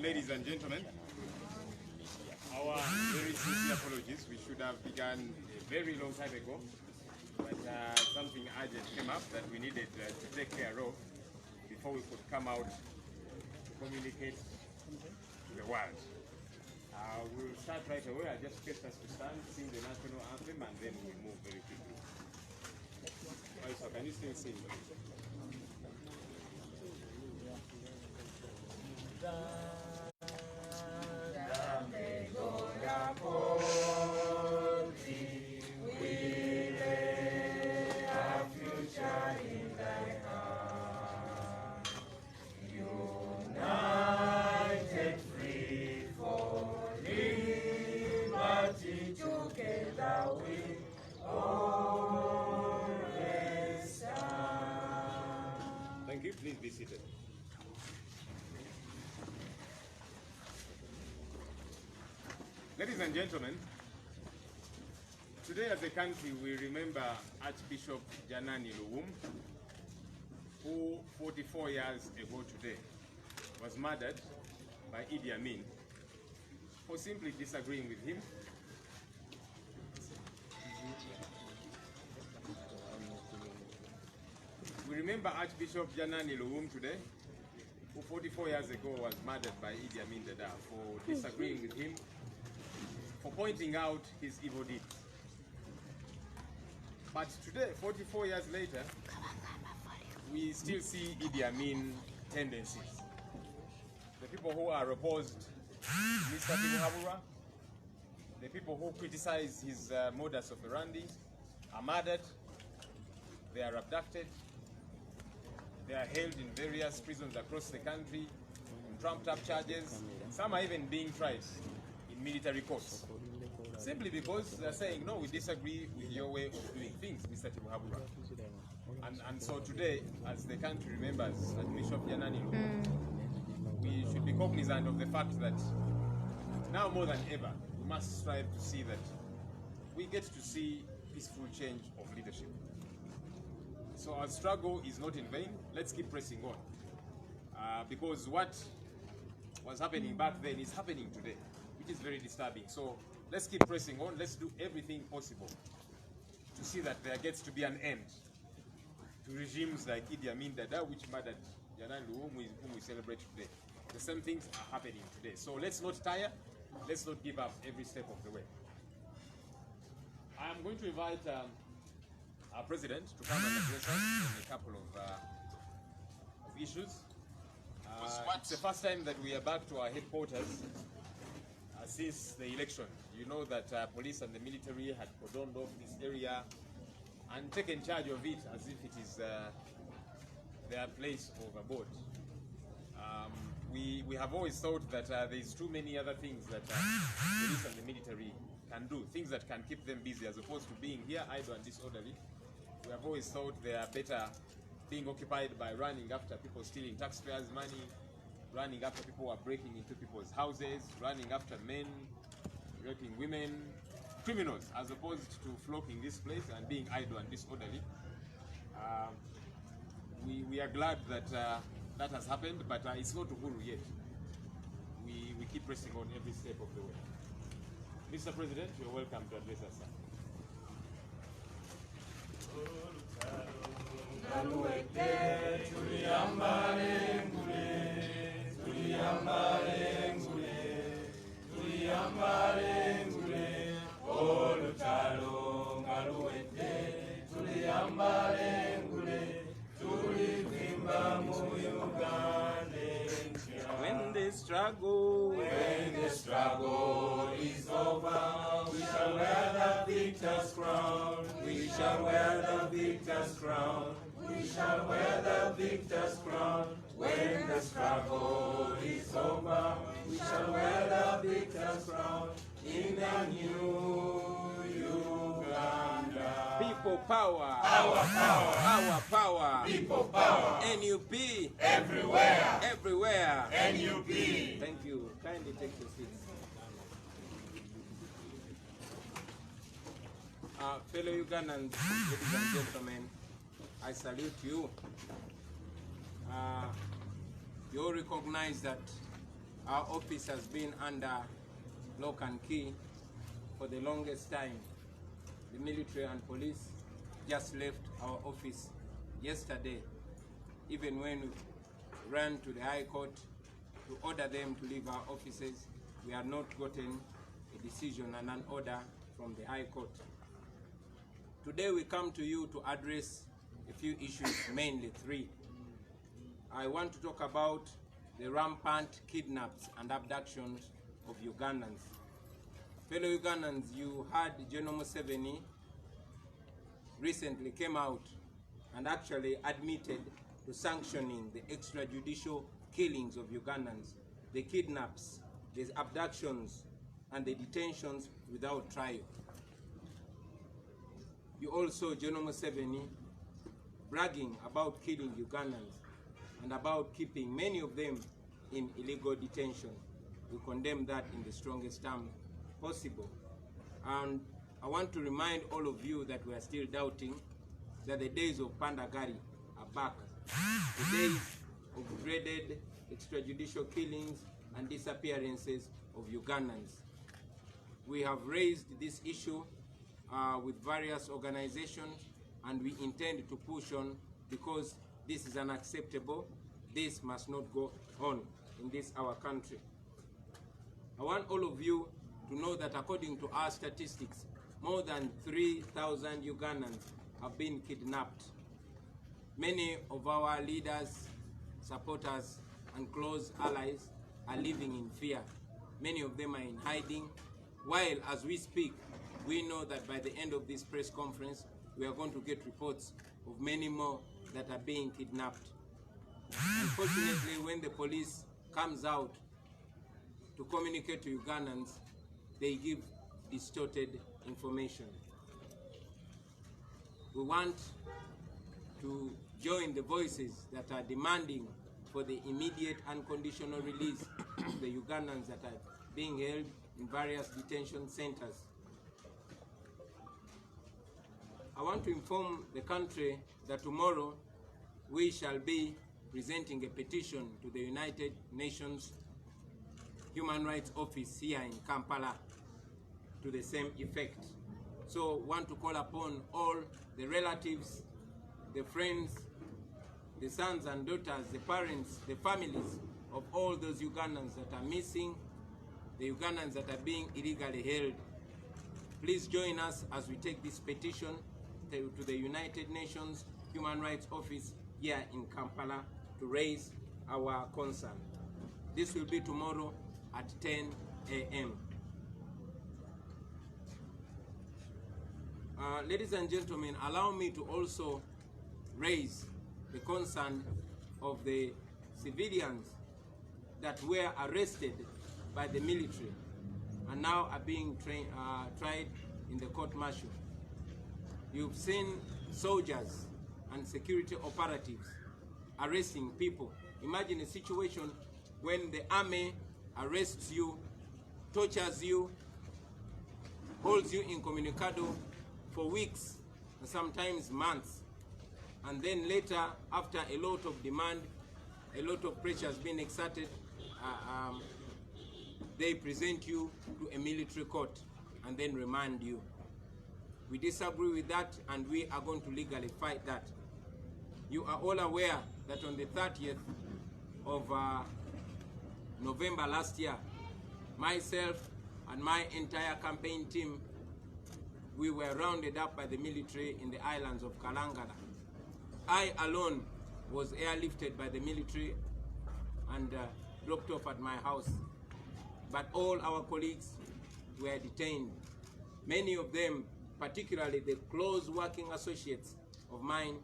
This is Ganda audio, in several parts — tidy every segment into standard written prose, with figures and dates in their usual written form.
evening, ladies and gentlemen. Our very sincere apologies. We should have begun a very long time ago, but something urgent came up that we needed to take care of before we could come out to communicate to the world. We'll start right away. I just request us to stand, sing the National Anthem, and then we'll move very quickly. Right, so can you still sing? Thank you. Please be seated. Ladies and gentlemen, today as a country we remember Archbishop Janani Luwum, who 44 years ago today was murdered by Idi Amin for simply disagreeing with him. We remember Archbishop Janani Luwum today, who 44 years ago was murdered by Idi Amin Dada for disagreeing with him, for pointing out his evil deeds. But today, 44 years later, we still see Idi Amin tendencies. The people who are opposed to Mr. Tibuhaburwa, the people who criticize his modus operandi are murdered, they are abducted, they are held in various prisons across the country on trumped-up charges. Some are even being tried in military courts, simply because they're saying, no, we disagree with your way of doing things, Mr. Tibuhaburwa. And so today, as the country remembers Archbishop Janani, we should be cognizant of the fact that now more than ever, we must strive to see that we get to see peaceful change of leadership. So our struggle is not in vain. Let's keep pressing on. Because what was happening back then is happening today, which is very disturbing. So let's keep pressing on. Let's do everything possible to see that there gets to be an end to regimes like Idi Amin Dada, which murdered Janani Luwum, whom we celebrate today. The same things are happening today. So let's not tire. Let's not give up every step of the way. I'm going to invite our president to come and address us on a couple of issues. It's the first time that we are back to our headquarters since the election. You know that police and the military had cordoned off this area and taken charge of it as if it is their place overboard. We have always thought that there is too many other things that police and the military can do, things that can keep them busy as opposed to being here idle and disorderly. We have always thought they are better being occupied by running after people stealing taxpayers' money, running after people who are breaking into people's houses, running after men, raping women, criminals, as opposed to flocking this place and being idle and disorderly. We are glad that that has happened, but it's not Uhuru yet. We keep pressing on every step of the way. Mr. President, you're welcome to address us, sir. When the struggle is over, we shall wear the victor's crown. We shall wear the victor's crown. We shall wear the victor's crown. When the struggle is over, we shall wear the victor's crown in the new Uganda. People power. Our power. Our power. People power. NUP. Everywhere. Everywhere. NUP. Thank you. Kindly take your seats. Fellow Ugandans, ladies and gentlemen, I salute you. You all recognize that Our office has been under lock and key for the longest time. The military and police just left our office yesterday, even when we ran to the High Court to order them to leave our offices. We have not gotten a decision and an order from the High Court. Today we come to you to address a few issues, mainly three. I want to talk about the rampant kidnaps and abductions of Ugandans. Fellow Ugandans, you heard General Museveni recently came out and actually admitted to sanctioning the extrajudicial killings of Ugandans, the kidnaps, the abductions, and the detentions without trial. You also, General Museveni, bragging about killing Ugandans and about keeping many of them in illegal detention. We condemn that in the strongest terms possible. And I want to remind all of you that we are still doubting that the days of Pandagari are back. The days of dreaded extrajudicial killings and disappearances of Ugandans. We have raised this issue with various organizations, and we intend to push on because this is unacceptable. This must not go on in this our country. I want all of you to know that according to our statistics, more than 3,000 Ugandans have been kidnapped. Many of our leaders, supporters, and close allies are living in fear. Many of them are in hiding, while as we speak, we know that by the end of this press conference, we are going to get reports of many more that are being kidnapped. Unfortunately, when the police comes out to communicate to Ugandans, they give distorted information. We want to join the voices that are demanding for the immediate unconditional release of the Ugandans that are being held in various detention centers. I want to inform the country that tomorrow we shall be presenting a petition to the United Nations Human Rights Office here in Kampala to the same effect. So want to call upon all the relatives, the friends, the sons and daughters, the parents, the families of all those Ugandans that are missing, the Ugandans that are being illegally held. Please join us as we take this petition to the United Nations Human Rights Office here in Kampala to raise our concern. This will be tomorrow at 10 a.m. Ladies and gentlemen, allow me to also raise the concern of the civilians that were arrested by the military and now are being tried in the court-martial. You've seen soldiers and security operatives arresting people. Imagine a situation when the army arrests you, tortures you, holds you incommunicado for weeks and sometimes months, and then later, after a lot of demand, a lot of pressure has been exerted, they present you to a military court and then remand you. We disagree with that, and we are going to legally fight that. You are all aware that on the 30th of November last year, myself and my entire campaign team, we were rounded up by the military in the islands of Kalangala. I alone was airlifted by the military and dropped off at my house. But all our colleagues were detained. Many of them, particularly the close working associates of mine,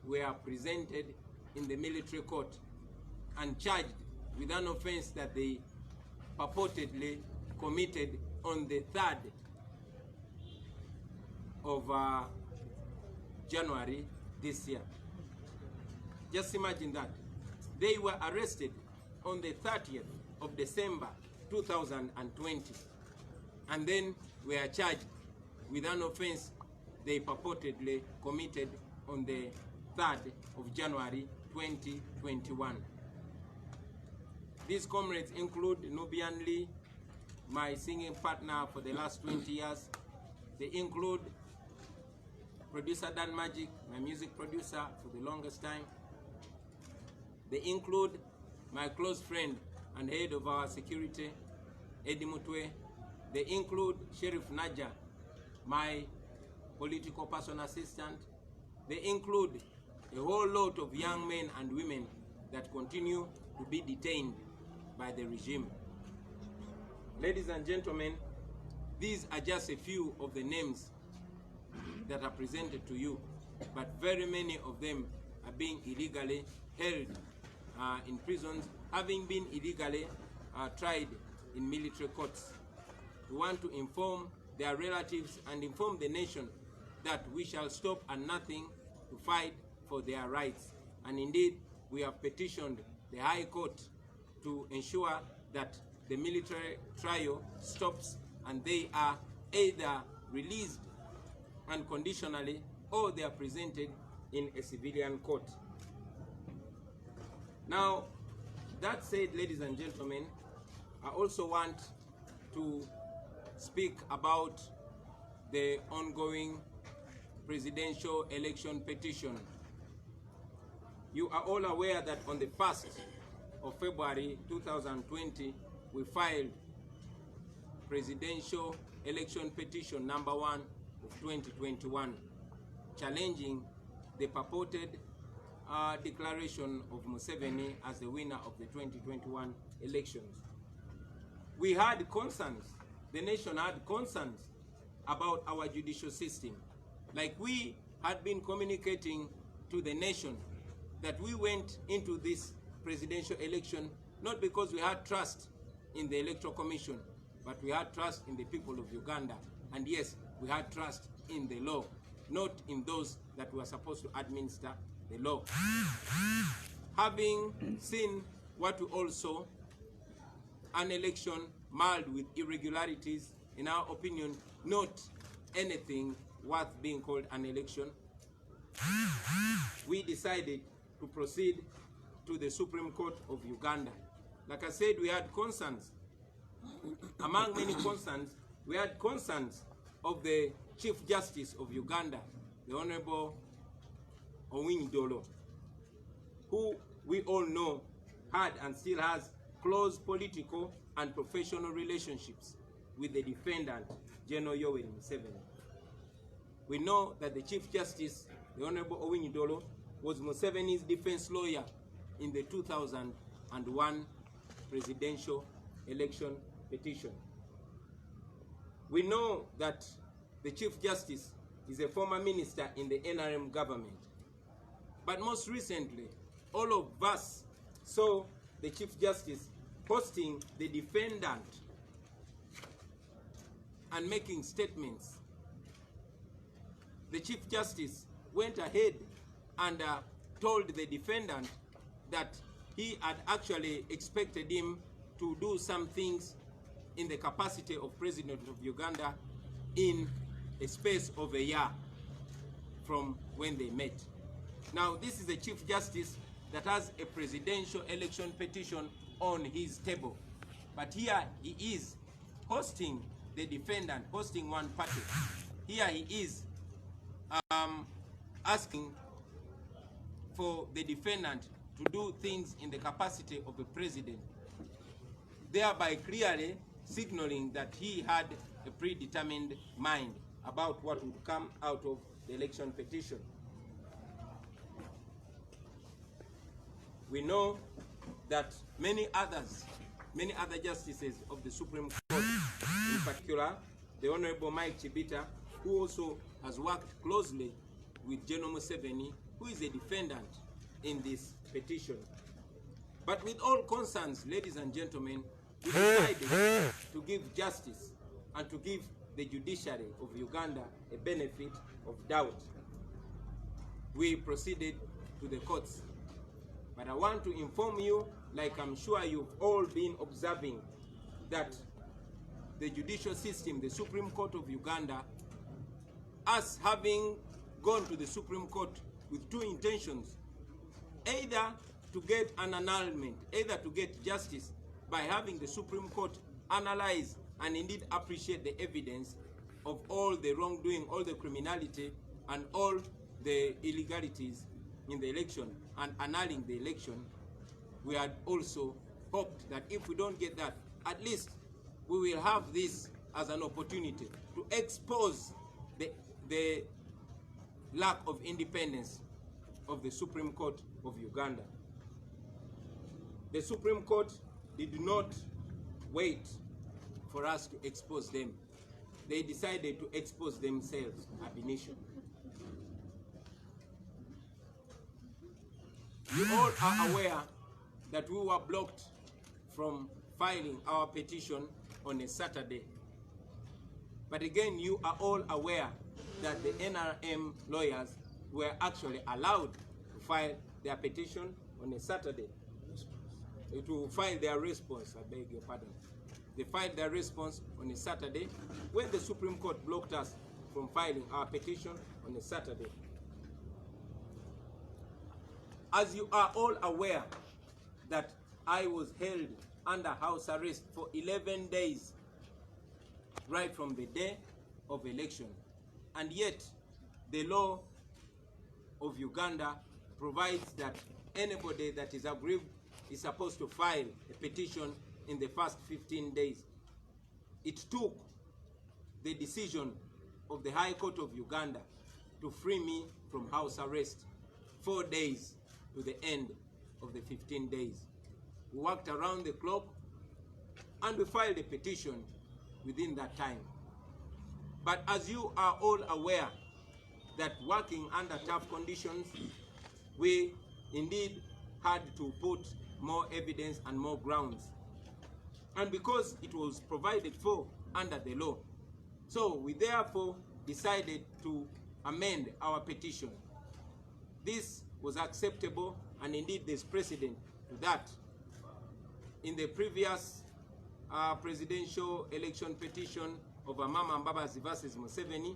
were presented in the military court and charged with an offense that they purportedly committed on the 3rd of January this year. Just imagine that. They were arrested on the 30th of December 2020 and then were charged with an offense they purportedly committed on the 3rd of January 2021. These comrades include Nubian Lee, my singing partner for the last 20 years. They include producer Dan Magic, my music producer for the longest time. They include my close friend and head of our security, Eddie Mutwe. They include Sheriff Naja, my political personal assistant. They include a whole lot of young men and women that continue to be detained by the regime. Ladies and gentlemen, these are just a few of the names that are presented to you, but very many of them are being illegally held in prisons, having been illegally tried in military courts. We want to inform their relatives and inform the nation that we shall stop at nothing to fight for their rights. And indeed, we have petitioned the High Court to ensure that the military trial stops and they are either released unconditionally or they are presented in a civilian court. Now, that said, ladies and gentlemen, I also want to speak about the ongoing presidential election petition. You are all aware that on the 1st of February 2020, we filed presidential election petition number 1 of 2021, challenging the purported declaration of Museveni as the winner of the 2021 elections. We had concerns, the nation had concerns about our judicial system. Like we had been communicating to the nation that we went into this presidential election not because we had trust in the Electoral Commission, but we had trust in the people of Uganda. And yes, we had trust in the law, not in those that were supposed to administer the law. Having seen what we all saw, an election marred with irregularities, in our opinion, not anything worth being called an election, we decided to proceed to the Supreme Court of Uganda. Like I said, we had concerns. Among many concerns, we had concerns of the Chief Justice of Uganda, the Honorable Owiny-Dollo, who we all know had and still has close political and professional relationships with the defendant, General Yoweri Museveni. We know that the Chief Justice, the Honorable Owiny-Dollo, was Museveni's defense lawyer in the 2001 presidential election petition. We know that the Chief Justice is a former minister in the NRM government. But most recently, all of us saw the Chief Justice hosting the defendant and making statements. The Chief Justice went ahead and told the defendant that he had actually expected him to do some things in the capacity of President of Uganda in a space of a year from when they met. Now, this is a Chief Justice that has a presidential election petition on his table. But here he is hosting the defendant, hosting one party. Here he is asking for the defendant to do things in the capacity of a president, thereby clearly signaling that he had a predetermined mind about what would come out of the election petition. We know that many other justices of the Supreme Court, in particular, the Honorable Mike Chibita, who also has worked closely with General Museveni, who is a defendant in this petition. But with all concerns, ladies and gentlemen, we decided to give justice and to give the judiciary of Uganda a benefit of doubt. We proceeded to the courts. But I want to inform you, like I'm sure you've all been observing, that the judicial system, the Supreme Court of Uganda, us having gone to the Supreme Court with two intentions, either to get an annulment, either to get justice by having the Supreme Court analyze and indeed appreciate the evidence of all the wrongdoing, all the criminality, and all the illegalities in the election and annulling the election. We had also hoped that if we don't get that, at least we will have this as an opportunity to expose the lack of independence of the Supreme Court of Uganda. The Supreme Court did not wait for us to expose them. They decided to expose themselves ab initio. You all are aware that we were blocked from filing our petition on a Saturday. But again, you are all aware that the NRM lawyers were actually allowed to file their petition on a Saturday. To file their response, I beg your pardon. They filed their response on a Saturday, when the Supreme Court blocked us from filing our petition on a Saturday. As you are all aware that I was held under house arrest for 11 days, right from the day of election. And yet, the law of Uganda provides that anybody that is aggrieved is supposed to file a petition in the first 15 days. It took the decision of the High Court of Uganda to free me from house arrest 4 days to the end of the 15 days. We worked around the clock and we filed a petition within that time. But as you are all aware that working under tough conditions, we indeed had to put more evidence and more grounds. And because it was provided for under the law, so we therefore decided to amend our petition. This was acceptable, and indeed there's precedent to that. In the previous presidential election petition of Amama Mbabazi versus Museveni,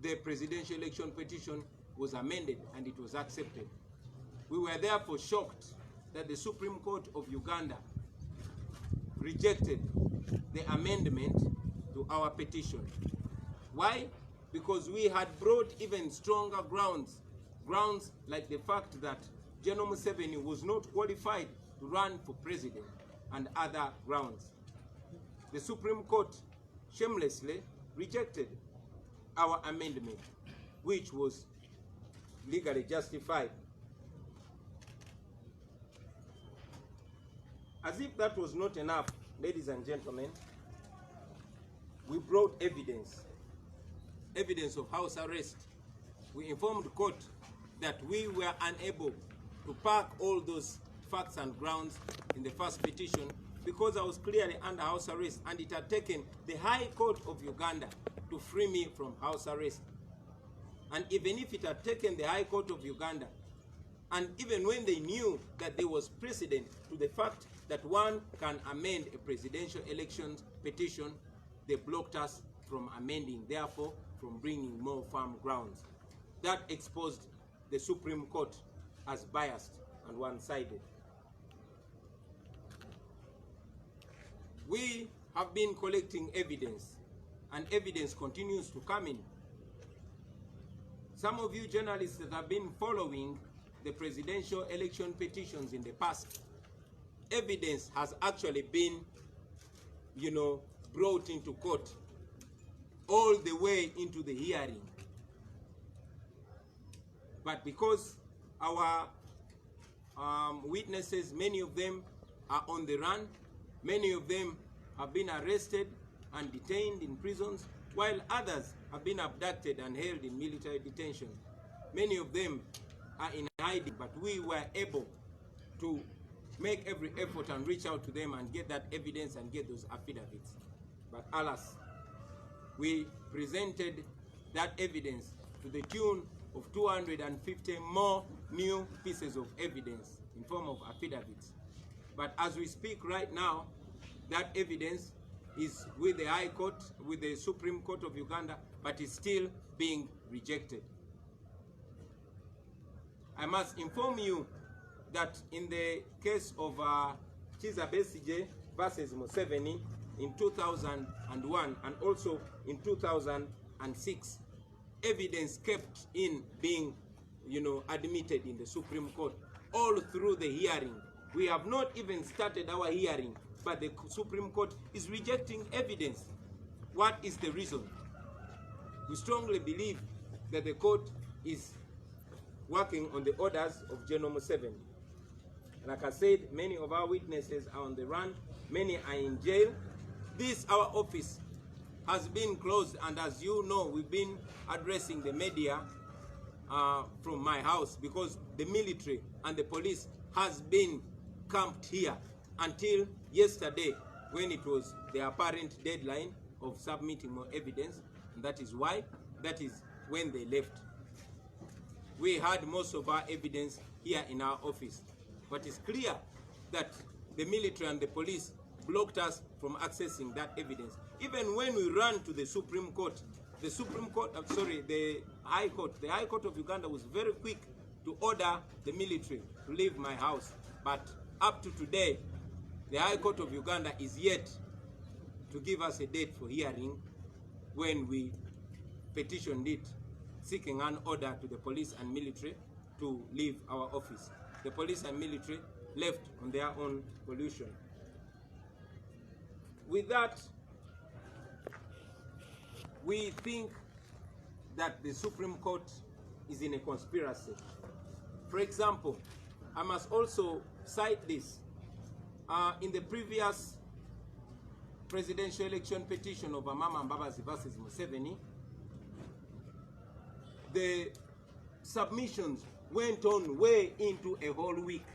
the presidential election petition was amended and it was accepted. We were therefore shocked that the Supreme Court of Uganda rejected the amendment to our petition. Why? Because we had brought even stronger grounds like the fact that General Museveni was not qualified to run for president and other grounds. The Supreme Court shamelessly rejected our amendment, which was legally justified. As if that was not enough, ladies and gentlemen, we brought evidence of house arrest. We informed the court that we were unable to park all those facts and grounds in the first petition because I was clearly under house arrest, and it had taken the High Court of Uganda to free me from house arrest. And even if it had taken the High Court of Uganda, and even when they knew that there was precedent to the fact that one can amend a presidential election petition, they blocked us from amending, therefore from bringing more firm grounds. That exposed the Supreme Court as biased and one-sided. We have been collecting evidence, and evidence continues to come in. Some of you journalists that have been following the presidential election petitions in the past, evidence has actually been, brought into court all the way into the hearing. But because our witnesses, many of them are on the run, many of them have been arrested and detained in prisons, while others have been abducted and held in military detention. Many of them are in hiding, but we were able to make every effort and reach out to them and get that evidence and get those affidavits. But alas, we presented that evidence to the tune of 250 more new pieces of evidence in form of affidavits. But as we speak right now, that evidence is with the High Court, with the Supreme Court of Uganda, but is still being rejected. I must inform you that in the case of Kyebabadde versus Museveni in 2001 and also in 2006, evidence kept in being, admitted in the Supreme Court all through the hearing. We have not even started our hearing, but the Supreme Court is rejecting evidence. What is the reason? We strongly believe that the court is working on the orders of General Museveni. Like I said, many of our witnesses are on the run, many are in jail. This, our office, has been closed, and as you know, we've been addressing the media from my house because the military and the police has been camped here until yesterday when it was the apparent deadline of submitting more evidence, and that is when they left. We had most of our evidence here in our office, but it's clear that the military and the police blocked us from accessing that evidence. Even when we ran to the Supreme Court, the High Court of Uganda was very quick to order the military to leave my house. But up to today, the High Court of Uganda is yet to give us a date for hearing when we petitioned it, seeking an order to the police and military to leave our office. The police and military left on their own volition. With that, we think that the Supreme Court is in a conspiracy. For example, I must also cite this. In the previous presidential election petition of Amama Mbabazi versus Museveni, the submissions went on way into a whole week.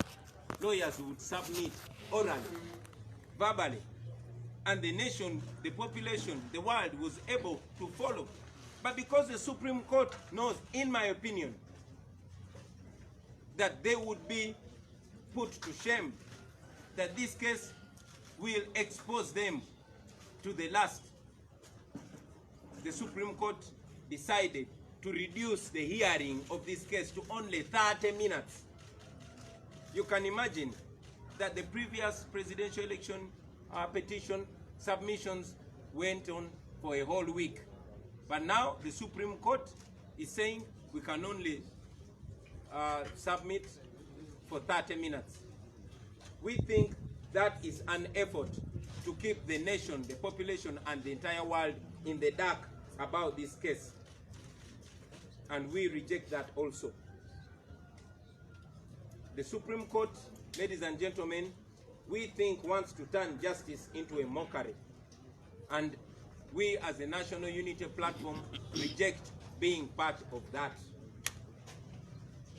Lawyers would submit orally, verbally, and the nation, the population, the world was able to follow. But because the Supreme Court knows, in my opinion, that they would be put to shame, that this case will expose them to the last, the Supreme Court decided to reduce the hearing of this case to only 30 minutes. You can imagine that the previous presidential election petition submissions went on for a whole week. But now the Supreme Court is saying we can only submit for 30 minutes. We think that is an effort to keep the nation, the population, and the entire world in the dark about this case. And we reject that also. The Supreme Court, ladies and gentlemen, we think wants to turn justice into a mockery. And we as a National Unity Platform reject being part of that.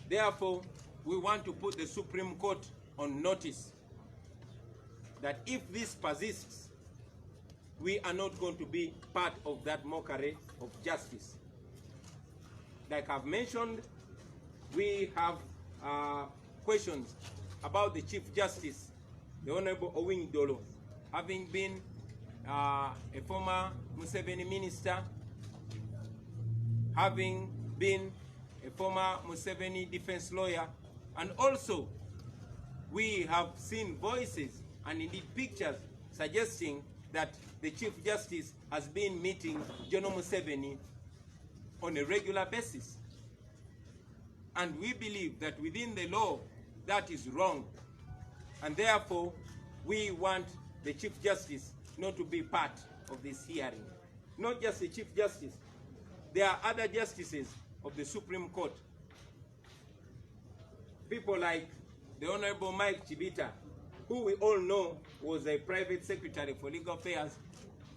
Therefore, we want to put the Supreme Court on notice that if this persists, we are not going to be part of that mockery of justice. Like I've mentioned, we have questions about the Chief Justice, the Honorable Owing Dolo, having been a former Museveni minister, having been a former Museveni defense lawyer, and also we have seen voices and indeed pictures suggesting that the Chief Justice has been meeting General Museveni on a regular basis. And we believe that within the law, that is wrong. And therefore, we want the Chief Justice not to be part of this hearing. Not just the Chief Justice. There are other justices of the Supreme Court. People like the Honorable Mike Chibita, who we all know was a private secretary for legal affairs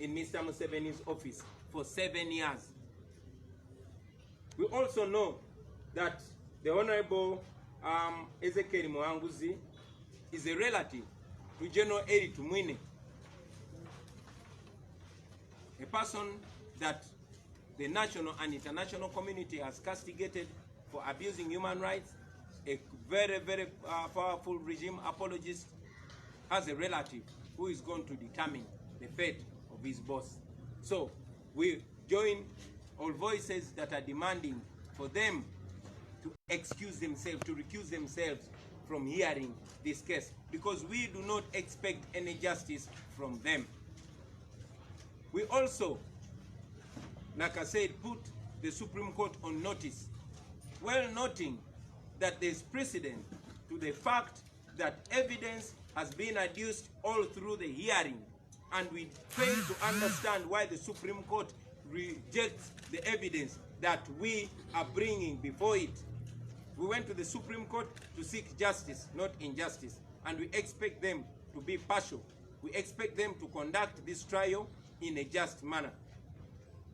in Mr. Museveni's office for 7 years. We also know that the Honorable Ezekiel Muhanguzi is a relative to General Eri Tumwine, a person that the national and international community has castigated for abusing human rights, a very, very powerful regime apologist, has a relative who is going to determine the fate of his boss. So we join all voices that are demanding for them to excuse themselves, to recuse themselves from hearing this case, because we do not expect any justice from them. We also, like I said, put the Supreme Court on notice, well noting that there is precedent to the fact that evidence has been adduced all through the hearing, and we fail to understand why the Supreme Court rejects the evidence that we are bringing before it. We went to the Supreme Court to seek justice, not injustice, and we expect them to be partial. We expect them to conduct this trial in a just manner.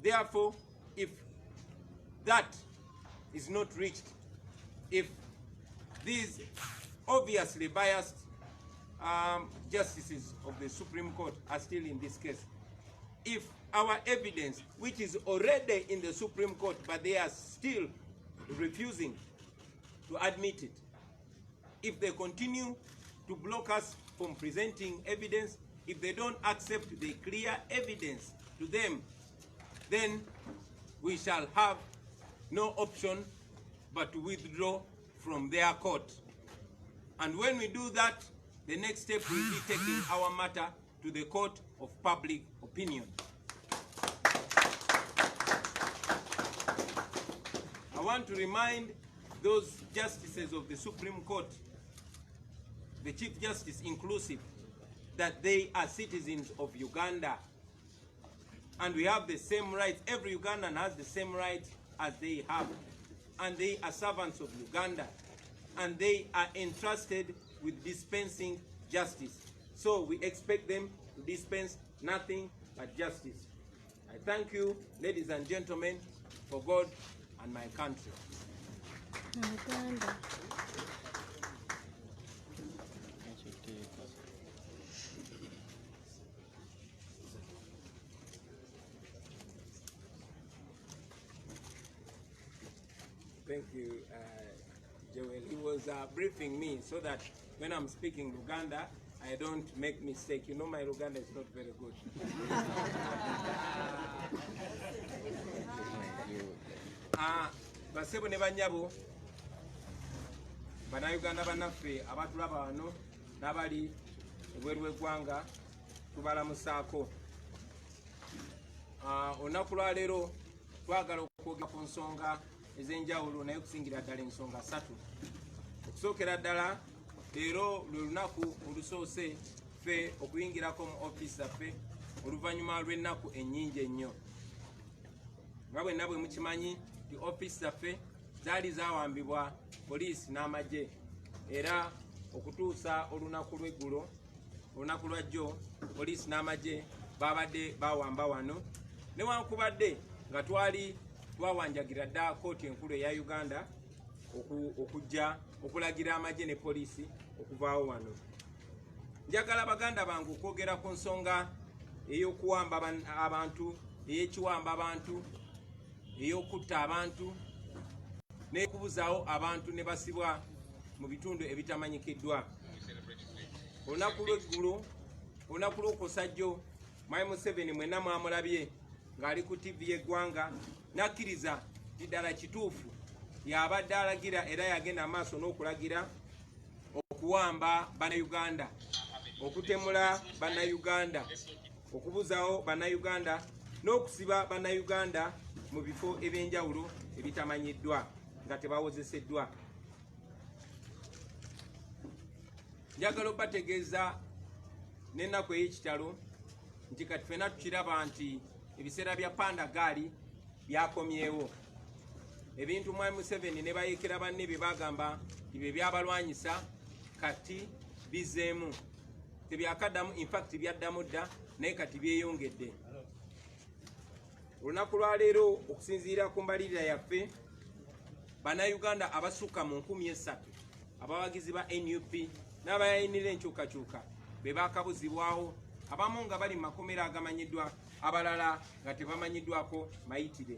Therefore, if that is not reached, if these obviously biased justices of the Supreme Court are still in this case, if our evidence, which is already in the Supreme Court, but they are still refusing to admit it, if they continue to block us from presenting evidence, if they don't accept the clear evidence to them, then we shall have no option but to withdraw from their court. And when we do that, the next step will be taking our matter to the Court of Public Opinion. I want to remind those justices of the Supreme Court, the Chief Justice inclusive, that they are citizens of Uganda. And we have the same rights. Every Ugandan has the same rights as they have. And they are servants of Uganda. And they are entrusted with dispensing justice. So we expect them to dispense nothing but justice. I thank you, ladies and gentlemen, for God and my country. Uganda. Thank you, Joel. He was briefing me so that when I'm speaking Uganda, I don't make mistake. You know my Uganda is not very good. Basebo ne banyabo Bana Yuganda banaffe abatulaba wano n'abali ebweru w'eggwanga tubalamusaako. Olunaku lwa leero twagala okwogera ku nsonga ez'enjawulo naye kusingira ddala ensonga 3. Okusookera ddala leero lwe lunaku olusoose ffe okuyingirako mu ofiisi zaffe oluvannyuma lw'ennaku ennyingi ennyo. Nga bwenna bwe mukimanyi nti ofiisi zaffe zaali zaawambibwa poliisi n'amagye, era okutuusa olunaku lw'eggulo, olunaku lwa jjo, poliisi n'amagye babadde bawamba wano, newankubadde nga twawanjagira dda kooti enkulu eya Uganda okujja okulagira amagye ne poliisi okuvaawo wano. Njagala baganda bange okwogera ku nsonga ey'okuwamba abantu, ey'ekiwamba abantu, ey'okutta abantu, n'ekubuzaawo abantu ne basibwa mu bitundu ebitamanyikiddwa. Olunaku lw'eggulo, olunaku lw'okusajjo, Mwami Museveni mwenna mwamulabye ng'ali ku TV y'eggwanga n'akkiriza nti ddala kituufu y'abadde alagira era yagenda amaaso n'okulagira okuwamba Bannayuganda, okutemula Bannayuganda, okubuzaawo Bannayuganda n'okusiba Bannayuganda mu bifo eby'enjawulo ebitamanyiddwa nga tebawozeseddwa. Njagala obategeeza n'ennaku ey'ekitalo nti kati ffenna tukiraba nti ebiseera bya pandagaali byakomyewo. Ebintu Mwami Museveni ne bayeekera banne bye bagamba nti bye byabalwanyisa kati bizeemu. Tebyakaddamu, in fact byaddamu dda, naye kati byeyongedde. Olunaku lwa leero okusinziira ku mbalirira yaffe, Bannayuganda abasukka mu 3,000 abawagizi ba NUP n'abayayinira enkyukakyuka be baakabuzibwawo, abamu nga bali mu makomera agamanyiddwa, abalala nga tebamanyiddwako mayitire.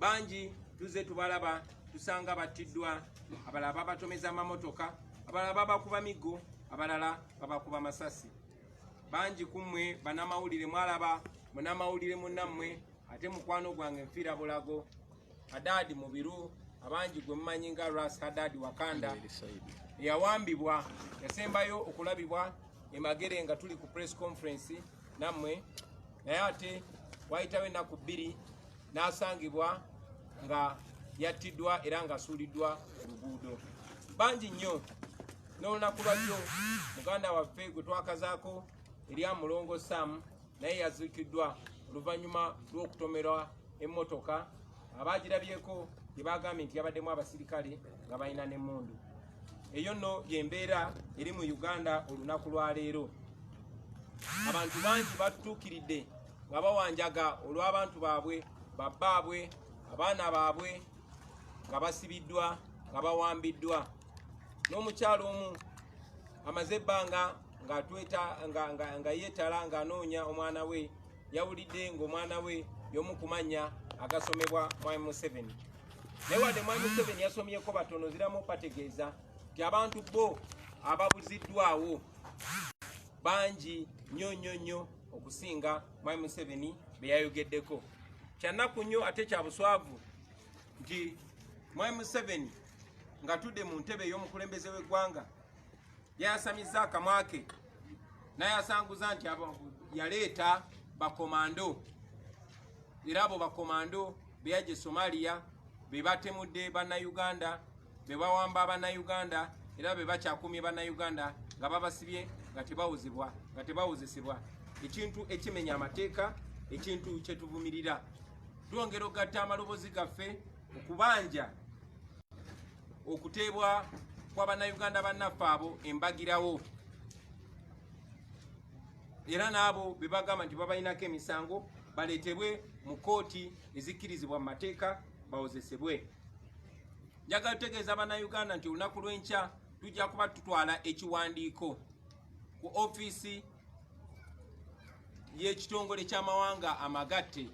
Bangi tuze tubalaba, tusanga battiddwa, abalala babatomeza amamotoka, abalala babakuba miggo, abalala babakuba masasi. Bangi ku mmwe bannamawulire mwalaba munnamawulire munnammwe ate mukwano gwange nfiira bulago Hadadi Mubiru, abangi gwe mumanyi nga Ras Hadadi Wakanda, eyawambibwa yasembayo okulabibwa emagere nga tuli ku press conference nammwe, naye ate wayitawo ennaku 2 n'asangibwa nga yattiddwa era ng'asuuliddwa ku luguudo. Bangi nnyo n'olunaku lwajjo muganda waffe gwe twakazaako erya Mulongo Sam naye yaziikiddwa oluvannyuma lw'okutomerwa emmotoka. Abaagirabyeko gye bagambye nti yabaddemu abasirikale nga balina n'emmundu. Eyo nno y'embeera eri mu Uganda olunaku lwa leero. Abantu bangi batutuukiridde nga bawanjaga olw'abantu baabwe, babbaabwe, abaana baabwe nga basibiddwa, nga bawambiddwa. N'omukyalo omu amaze ebbanga nga yeetala ng'anoonya omwana we, yawulidde ng'omwana we y'omu ku mannya agasomebwa Mwami Museveni. Naye wadde Mwami Museveni yasomyeko batono ziramu bategeeza nti abantu bo ababuziddwawo bangi nnyo okusinga Mwami Museveni be yayogeddeko. Kyannaku nnyo ate kya buswavu nti Mwami Museveni ng'atudde mu ntebe ey'omukulembeze w'eggwanga yayasamizza akamwa ke n'ayasanguza nti yaleeta bakomando, era abo bakomando be yajja Somalia be batemudde Bannayuganda, be bawamba Bannayuganda, era be bakyakumye Bannayuganda nga babasibye nga tebawozesebwa. Ekintu ekimenya amateeka, ekintu kye tuvumirira. Twongera okugatta amalobozi gaffe okubanja okuteebwa kwa Bannayuganda bannaffe abo embagirawo, era n'abo be bagamba nti babalinako emisango baleetebwe mu kooti ezikkirizibwa mu mateeka bawozesebwe. Njagala tutegeeza Bannayuganda nti olunaku lw'enkya tujja kuba tutwala ekiwandiiko ku ofiisi y'ekitongole ky'amawanga amagatte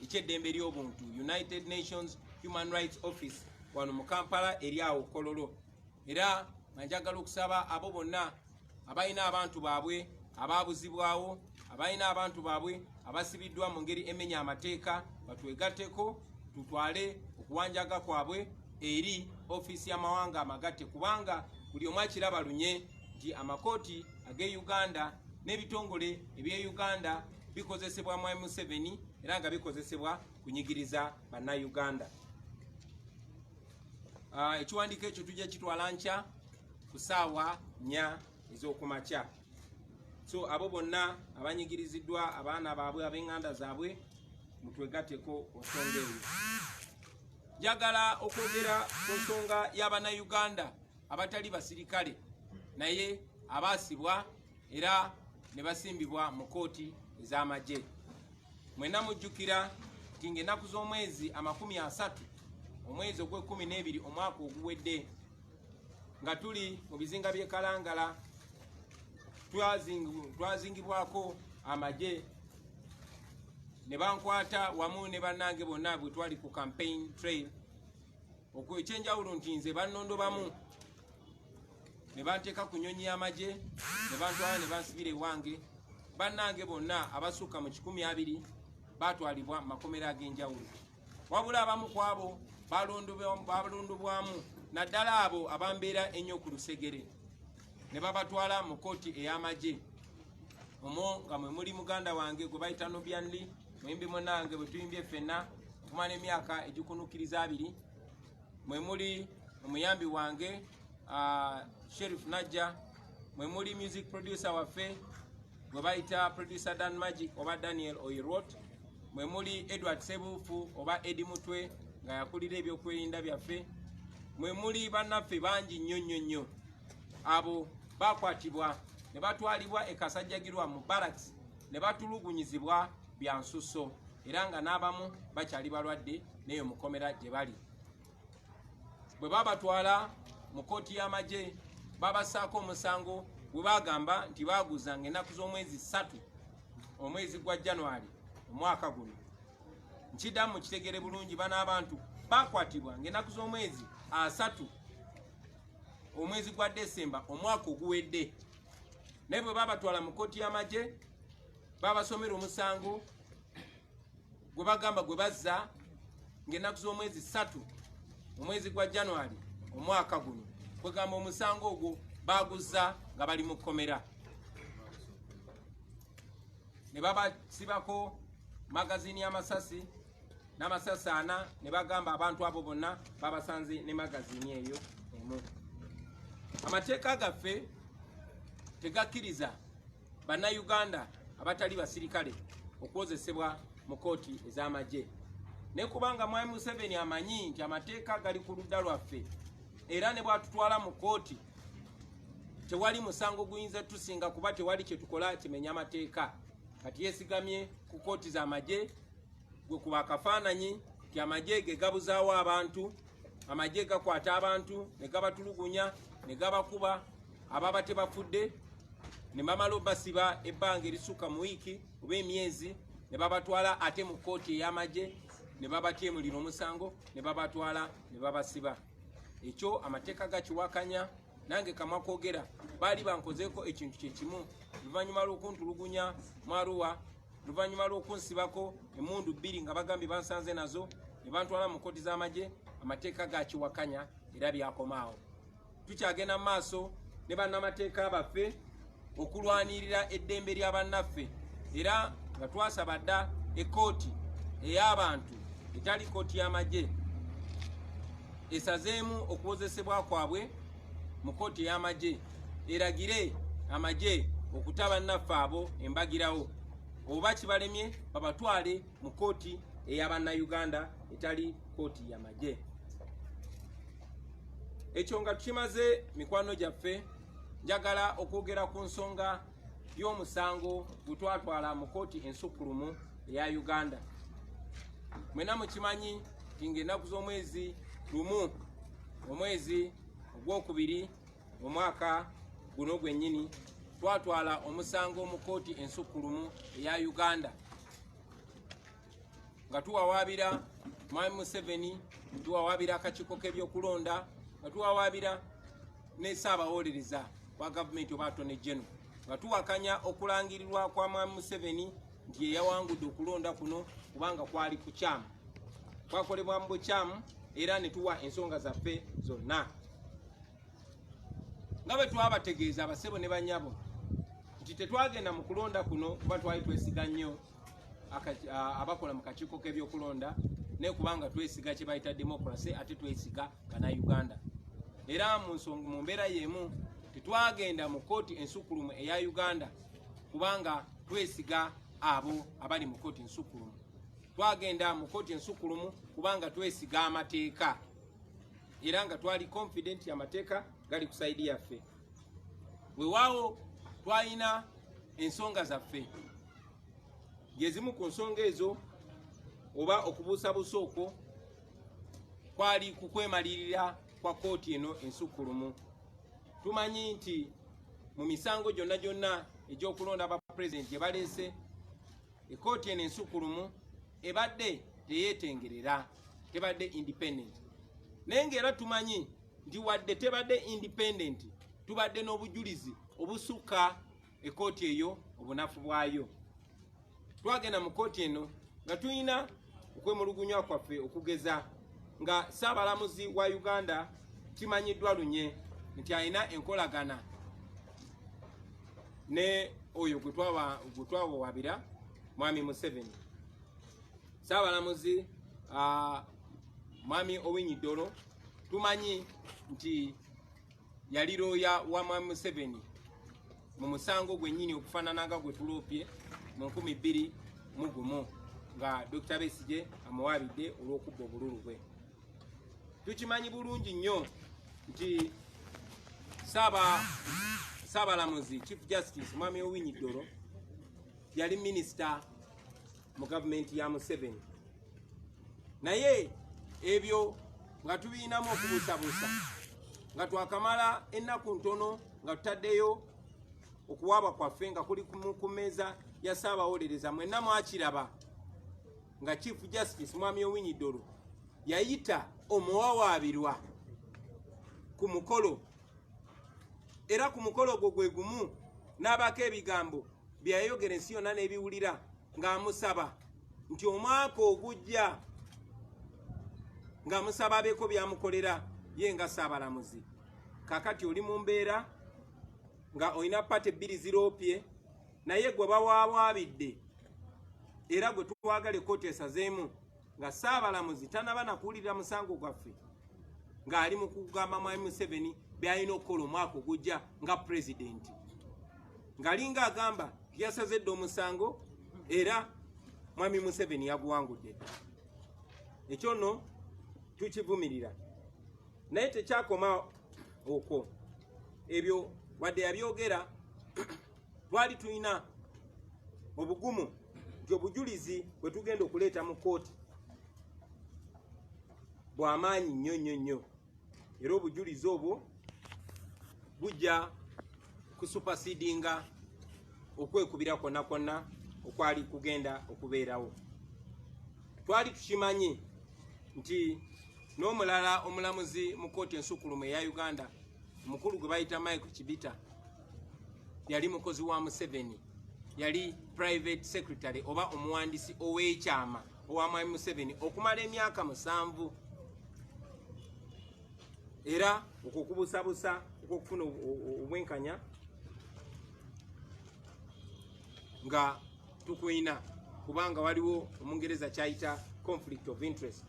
eky'eddembe ly'obuntu, United Nations Human Rights Office, wano mu Kampala eri awo Kololo. Era njagala okusaba abo bonna abalina abantu baabwe abaabuzibwawo, abalina abantu baabwe abasibiddwa mu ngeri emenya amateeka batwegatteko tutwale okuwanjaga kwabwe eri ofiisi y'amawanga amagatte, kubanga buli omu akiraba lunye nti amakooti ag'e Uganda n'ebitongole eby'e Uganda bikozesebwa Mwami Museveni era nga bikozesebwa kunyigiriza Bannayuganda. Ekiwandiiko ekyo tujja kitwala nkya ku ssaawa 4 ez'okumakya. So abo bonna abanyigiriziddwa abaana baabwe ab'enganda zaabwe mutwegatteko ensonga eyo. Njagala okwogera ku nsonga y'Abannayuganda abatali basirikale naye abaasibwa era ne basimbibwa mu kooti ez'amagye. Mwenna mujjukira nti ng'ennaku z'omwezi 30 omwezi ogw'Ekumi omwaka oguwedde nga tuli mu bizinga by'e Kalangala twazingibwako amagye ne bankwata wamu ne bannange bonna bwe twali ku campaign trail. Ekyenjawulo nti nze bannondo bamu ne banteeka ku nnyonyi y'amagye ne bantwala ne bansibira ewange. Bannange bonna abasukka mu 200 baatwalibwa mu makomera ag'enjawulo, wabula abamu ku abo balondobwamu naddala abo abambeera ennyo ku lusegere ne babatwala mu kooti ey'amagye. Omwo nga mwe muli muganda wange gwe bayita Nobyanli, mwembi munnange bwe tuyimbye ffenna okumala emyaka egikunuukiriza 2, mwe muli omuyambi wange Sheriff Najja, mwe muli music producer waffe gwe bayita producer Dan Magic oba Daniel Oirot, mwe muli Edward Sebufu oba Eddie Mutwe nga yakulira ebyokwerinda byaffe, mwe muli bannaffe bangi nnyo abo bakwatibwa ne batwalibwa e Kasajjagirwa mu barracks ne batulugunyizibwa bya nsusso, era nga n'abamu bakyali balwadde n'eyo mukomera gye bali. Bwe babatwala mu kooti y'amagye babassaako omusango bwe bagamba nti baaguzanga ennaku z'omwezi 3 omwezi gwa January omwaka guno. Nkiddamu kitegere bulungi bano abantu bakwatibwa ng'ennaku z'omwezi 3 omwezi gwa December omwaka oguwedde. Naye bwe babatwala mu kooti y'amagye babasomera omusango gwe bagamba gwe bazza ng'ennaku z'omwezi 3 omwezi gwa January omwaka guno kwegamba omusango ogwo baguzza nga bali mu kkomera ne babasibako magazini y'amasasi n'amasasi 4 ne bagamba abantu abo bonna babasanze ne magazini eyo emu. Amateeka gaffe tegakkiriza bannayuganda abatali basirikale okwozesebwa mu kooti ez'amagye. Ne kubanga Mwami Museveni amanyi nti amateeka gali ku ludda lwaffe era ne bwatutwala mu kooti tewali musango guyinza tusinga kuba tewali kye tukola kimenya amateeka. Kati yesigamye ku kooti z'amagye gwe kuba akafaananyi ti amagye ge gabuzaawo abantu, amagye gakwata abantu ne gabatulugunya ne gabakuba ababa tebafudde ne bamala basiba ebbanga erisukka mu wiiki oba emyezi ne babatwala ate mu kooti ey'amagye ne babatyemulira omusango ne babatwala ne babasiba. Ekyo amateeka gakiwakanya. Nange kamwa koogera baali bankozeeko ekintu kyekimu luvannyuma lw'okuntulugunya mu Arua, luvannyuma lw'okunsibako emmundu 2 nga bagambye bansanze nazo ne bantwala mu kooti z'amagye. Amateeka gakiwakanya era byakomaawo. Tukyagenda mu maaso ne bannamateeka baffe okulwanirira eddembe lya bannaffe era nga twasaba dda ekooti ey'abantu etali kooti y'amagye esazeemu okuwozesebwa kwabwe mu kooti ey'amagye eragire amagye okutaba bannaffe abo embagirawo oba kibalemye babatwale mu kooti ey'abannayuganda etali kooti y'amagye. Ekyo nga tukimaze mikwano gyaffe njagala okwogera ku nsonga y'omusango gwe twatwala mu kooti ensukkulumu eya Uganda. Mwena mukimanyi nti ng'ennaku z'omwezi lumu omwezi ogwokubiri omwaka guno gwennyini twatwala omusango mu kooti ensukkulumu eya Uganda nga tuwawaabira Mwami Museveni, tuwawaabira akakiiko k'ebyokulonda, nga tuwawaabira ne Ssaabawolereza wa gavumenti oba Attorney General, nga tuwakanya okulangirirwa kwa Mwami Museveni nti yeyawangudde okulonda kuno kubanga kwali kukyamu, kwakolebwa mu bukyamu era ne tuwa ensonga zaffe zonna. Nga bwe twabategeeza abasebo ne bannyabo nti tetwagenda mu kulonda kuno kuba twali twesiga nnyo abakola mu kakiiko k'ebyokulonda ne kubanga twesiga kye bayita democracy ate twesiga Bannayuganda. Era mu mbeera y'emu tetwagenda mu kooti ensukkulumu eya Uganda kubanga twesiga abo abali mu kooti ensukkulumu. Twagenda mu kooti ensukkulumu kubanga twesiga amateeka era nga twali confident amateeka gali ku saidi yaffe. Weewaawo twalina ensonga zaffe gezimu ku nsonga ezo oba okubuusabuusa okwo kwali kukwemalirira kwa kooti eno ensukkulumu. Tumanyi nti mu misango gyonna gyonna egy'okulonda aba president gye baleese ekooti eno ensukkulumu ebadde teyeetengerera, tebadde independent. Naye ng'era tumanyi nti wadde tebadde independent tubadde n'obujulizi obusukka ekooti eyo obunafu bwayo. Twagenda mu kooti eno nga tulina okwemulugunya kwaffe okugeza nga Ssaabalamuzi wa Uganda kimanyiddwa lunye nti alina enkolagana ne oyo gwe twawawaabira Mwami Museveni. Ssaabalamuzi Mwami Owinyi-Dollo tumanyi nti yali looya wa Mwami Museveni mu musango gwennyini okufaanana nga gwe tuloopye mu 2001 nga Dr. Besigye amuwaabidde olw'okubba obululu bwe. Tukimanyi bulungi nnyo nti Ssaabalamuzi Chief Justice Mwami Owinyi-Dollo yali minisita mu gavumenti ya Museveni. Naye ebyo nga tubiinamu okubuusabuusa nga twakamala ennaku ntono nga tutaddeyo okuwaaba kwaffe nga kuli ku mmeeza ya Ssaabawolereza. Mwenna mwakiraba nga Chief Justice Mwami Owinyi-Dollo yayita omuwawaabirwa ku mukolo, era ku mukolo ogwo gwe gumu n'abako ebigambo byayayogera ensi yonna n'ebiwulira ng'amusaba nti omwaka ogujja ng'amusaba abeeko byamukolera ye nga Ssaabalamuzi. kakati oli mu mbeera nga olina pate ebbiri ziroopye naye gwe bawawaabidde era gwe twagala ekkooti esazeemu nga Ssaabalamuzi tanaba nakuwulira musango gwaffe ng'ali mu kugamba Mwami Museveni byalina okukola omwaka ogujja nga pulezidenti ng'alinga agamba yasazedde omusango era Mwami Museveni yaguwangudde. Ekyo nno tukivumirira naye tekyakoma okwo. Ebyo wadde yabyogera twali tulina obugumu nti obujulizi bwe tugenda okuleeta mu kkooti bw'amaanyi nnyo nnyo nnyo era obujulizi obwo bujja kusupasidinga okwekubira kwonna kwonna okwali kugenda okubeerawo. Twali tukimanyi nti n'omulala omulamuzi mu kkooti ensukulumu eya Uganda omukulu gwe bayita Michael Kibita yali mukozi wa Museveni, yali private secretary oba omuwandiisi ow'ekyama owa Mwami Museveni okumala emyaka 7 era okukubusabusa okufuna obwenkanya nga tukwina kubanga waliwo omungereza kyayita conflict of interest.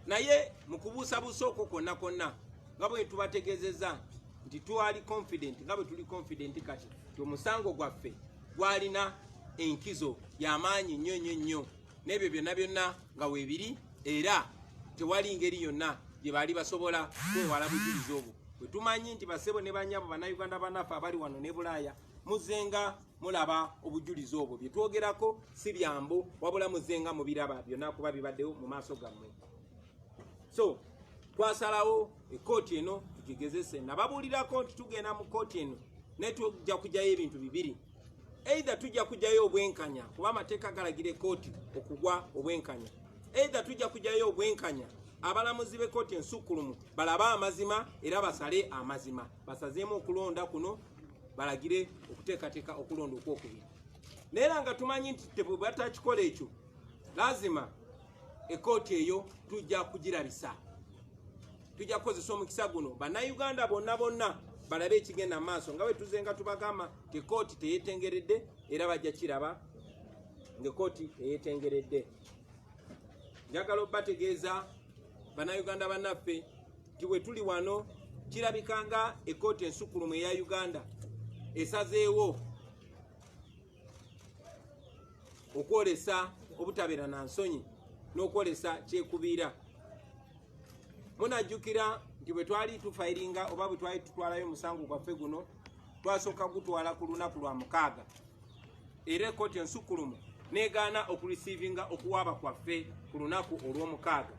Naye mu kubuusabuusa okwo kwonna kwonna nga bwe tubategeezezza nti twali confident nga bwe tuli confident kati nti omusango gwaffe gwalina enkizo y'amaanyi nnyo nnyo nnyo n'ebyo byonna byonna nga weebiri era tewali ngeri yonna gye baali basobola kwewala bujulizi obwo. Bwe tumanyi nti basebo ne banyabo bannayuganda banaffe abali wano ne Bulaaya muzenga mulaba obujulizi obwo bye twogerako si byambo wabula muzenga mubiraba byonna kuba bibaddewo mu maaso gammwe. So twasalawo ekkooti eno tukigezese nababuulirako nti tugenda mu kkooti eno naye tujja kujjayo ebintu bibiri. Either tujja kujjayo obwenkanya kuba amateeka galagira ekkooti okugwa obwenkanya, either tujja kujjayo obwenkanya abalamuzi b'ekkooti ensukulumu balaba amazima era basale amazima basazeemu okulonda kuno balagire okuteekateeka okulonda okwokubiri. Naye nga tumanyi nti tebwe batakikola ekyo lazima ekkooti eyo tujja kugirabisa, tujja kukozesa omukisa guno bannayuganda bonna bonna balabe ekigenda mu maaso nga bwe tuzenga tubagamba nti ekkooti teyeetengeredde era bajja kiraba ng'ekkooti teyeetengeredde. Njagala obategeeza bannayuganda bannaffe nti bwe tuli wano kirabikanga ekkooti ensukulumu eya Uganda esazeewo okwolesa obutabeera na nsonyi n'okwolesa kyekubiira. Munajjukira nti bwe twali tufairinga oba bwe twali tutwalayo omusango gwaffe guno twasooka gutwala ku lunaku lwa 6 era ekkooti ensukulumu negaana okurisiivinga okuwaaba kwaffe ku lunaku olw'omukaaga.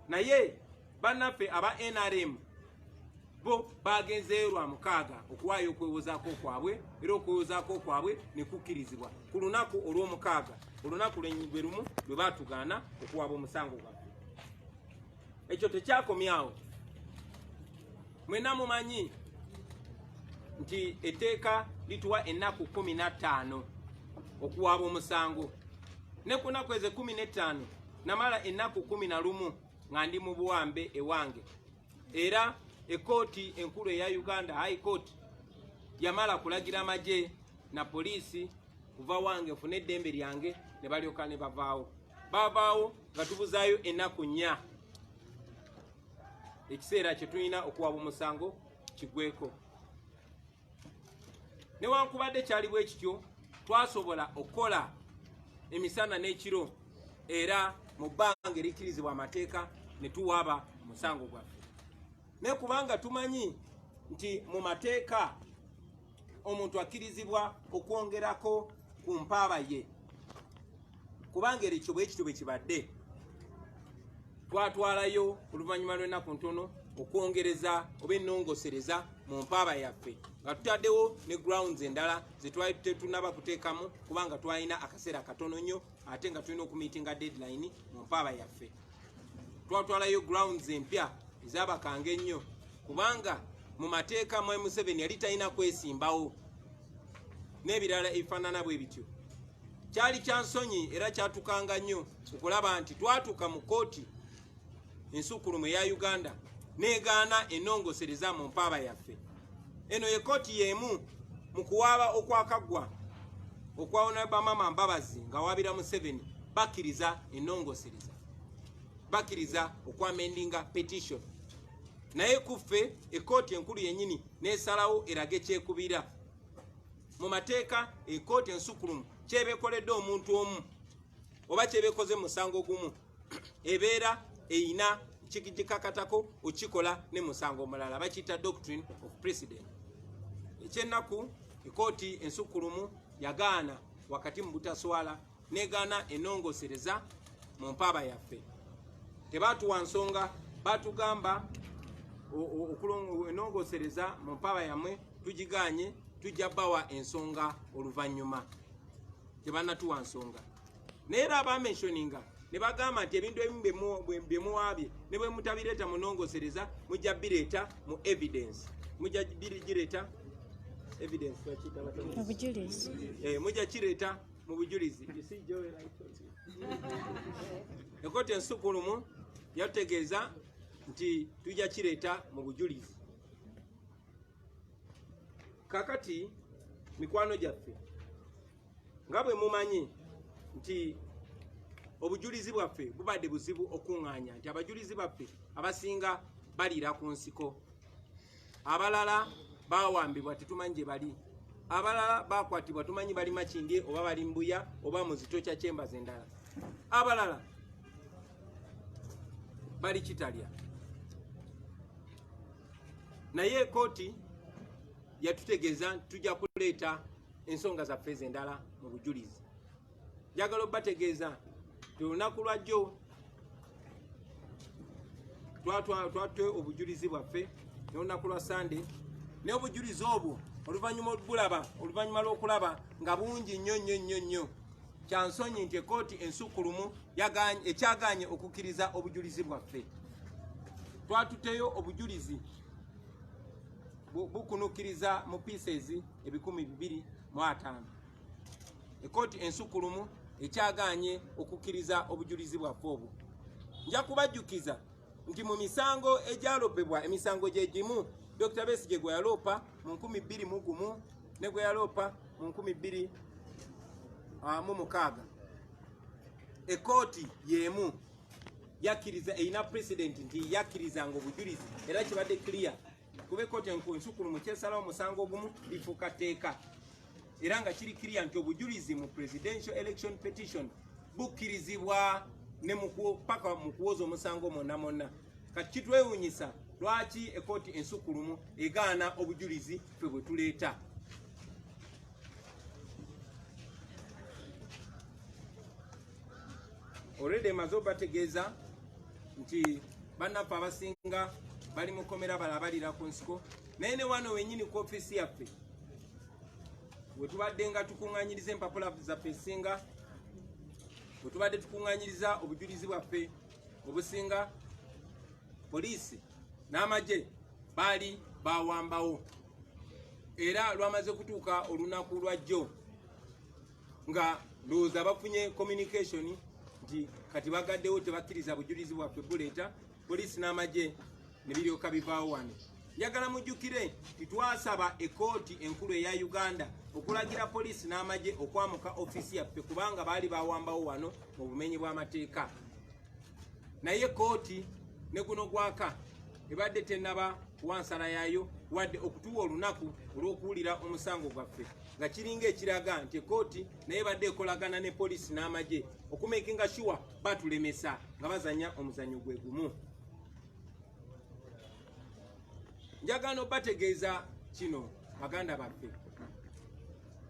Naye bannaffe aba NRM bo bagenzeeyo lwa 6 okuwaayo okwewozaako kwabwe era okwewozaako kwabwe ne kukkirizibwa ku lunaku olw'omukaaga, olunaku lwe lumu lwe baatugaana okuwaaba omusango gwaffe. Ekyo tekyakomyawo. Mwena mumanyi nti etteeka lituwa ennaku 15 okuwaaba omusango. Ne ku nnaku ezo 15 namala ennaku 11 nga ndi mu buwambe ewange. Era ekkooti enkulu eya Uganda High Court yamala kulagira amagye na poliisi kuva wange fune eddembe lyange ne balyoka ne bavaawo. Bavaawo nga tubuzaayo ennaku 4 ekiseera kye tulina okuwaaba omusango kigweko. Newankubadde kyali bwe kityo twasobola okukola emisana n'ekiro era mu bbanga erikkirizibwa amateeka ne tuwaaba omusango gwaffe. Ne kubanga tumanyi nti mu mateeka omuntu akkirizibwa okwongerako ku mpaaba ye kubanga ekyo bwe kityo bwe kibadde twatwalayo oluvannyuma lw'ennaku ntono okwongereza oba ennongosereza mu mpaaba yaffe nga tutaddewo ne grounds endala ze twali tetunaba kuteekamu kubanga twalina akaseera katono nnyo ate nga tulina okumiitinga deadline mu mpaaba yaffe. Twatwalayo grounds empya ezabakanga ennyo kubanga mu mateeka Mwami Museveni yali talina kwesimbawo n'ebirala ebifaanana bwe bityo. Kyali kya nsonyi era kyatukanga nnyo okulaba nti twatuuka mu kkooti ensukulumu eya Uganda negaana ennongosereza mu mpaaba yaffe. Eno ye kkooti y'emu mu kuwaaba okwakaggwa okwa Honorable Mama Mbabazi nga waabira Museveni bakkiriza ennongosereza, bakkiriza okwamendinga petition. Naye kuffe ekkooti enkulu yennyini n'esalawo erage kyekubira. Mu mateeka ekkooti ensukulumu kyebekoledde omuntu omu oba kyebekoze musango gumu ebeera eyina kigikakatako okikola ne musango omulala, bakiyita doctrine of precedent. Ekyennaku ekkooti ensukulumu yagaana wakati mu butaswala negaana ennongosereza mu mpaaba yaffe. Tebaatuwa nsonga, baatugamba ennongosereza mu mpaaba yammwe tugiganye, tujja bawa ensonga oluvannyuma. Tebanatuwa nsonga. Naye era abamentioninga ne bagamba nti ebintu ebimu bye muwaabye ne bwe mutabireeta mu nnongosereza mujja bireeta mu evidence. Mujja bireeta evidence obujulizi. Mujja kireeta mu bujulizi. Ekkooti ensukulumu yategeeza nti tujja kireeta mu bujulizi. Kakati mikwano gyaffe nga bwe mumanyi nti obujulizi bwaffe bubadde buzibu okuŋŋaanya, nti abajulizi baffe abasinga baliira ku nsiko, abalala bawambibwa tetumanyi gye bali, abalala bakwatibwa tumanyi bali Makindye oba bali Mbuya oba mu zitokya Kyembaze endala, abalala bali Kitalya. Naye kkooti yatutegeeza tujja kuleeta ensonga zaffe ez'endala mu bujulizi. Njagala obbategeeza nti olunaku lwajjo twatwe obujulizi bwaffe n'olunaku lwa Sande, naye obujulizi obwo oluvannyuma lw'okulaba nga bungi nnyo kyansonyi nti ekkooti ensukulumu ekyagaanye okukkiriza obujulizi bwaffe. Twatuteyo obujulizi bukunukiriza mu pieces 250. Ekkooti ensukulumu ekyagaanye okukkiriza obujulizi bwaffe obwo. Nja kubajjukiza nti mu misango egyalopebwa, emisango gye gimu, Dr. Besigye gwe yaloopa mu 2001 ne gwe yaloopa mu 2006. Ekkooti y'emu yakkiriza, eyina president nti yakkirizanga obujulizi era kibadde clear. Kuba ekkooti ensukulumu kyesalawo musango gumu lifuuka tteeka era nga kiri clear nti obujulizi mu presidential election petition bukkirizibwa ne paka mu kuwoza omusango monna. Kati kitwewuunyisa lwaki ekkooti ensukulumu egaana obujulizi ffe bwe tuleeta. Already emaze obategeeza nti bannaffe abasinga bali mu kkomera balabalira ku nsiko, naye ne wano wennyini ku ofiisi yaffe bwe tubadde nga tukuŋŋaanyiriza empapula zaffe esinga, bwe tubadde tukuŋŋaanyiriza obujulizi bwaffe obusinga, poliisi n'amagye baali bawambawo, era lwamaze kutuuka olunaku lwajjo nga ndowooza bafunye communication nti kati bagaddewo tebakkiriza bujulizi bwaffe buleeta, poliisi n'amagye ne biryoka bivaawo wano. Njagala mujjukire titwasaba ekkooti enkulu eya Uganda okulagira poliisi n'amagye okwamuka ofiisi yaffe kubanga baali bawambawo wano mu bumenyi bw'amateeka. Naye ekkooti ne guno gwaka ebadde tennaba kuwa nsala yaayo wadde okutuwa olunaku olw'okuwulira omusango gwaffe nga kiringa ekiraga nti ekkooti naye badde ekolagana ne poliisi n'amagye okumakinga sure batulemesa nga bazanya omuzannyo gwe gumu. Njagala obategeeza kino baganda baffe,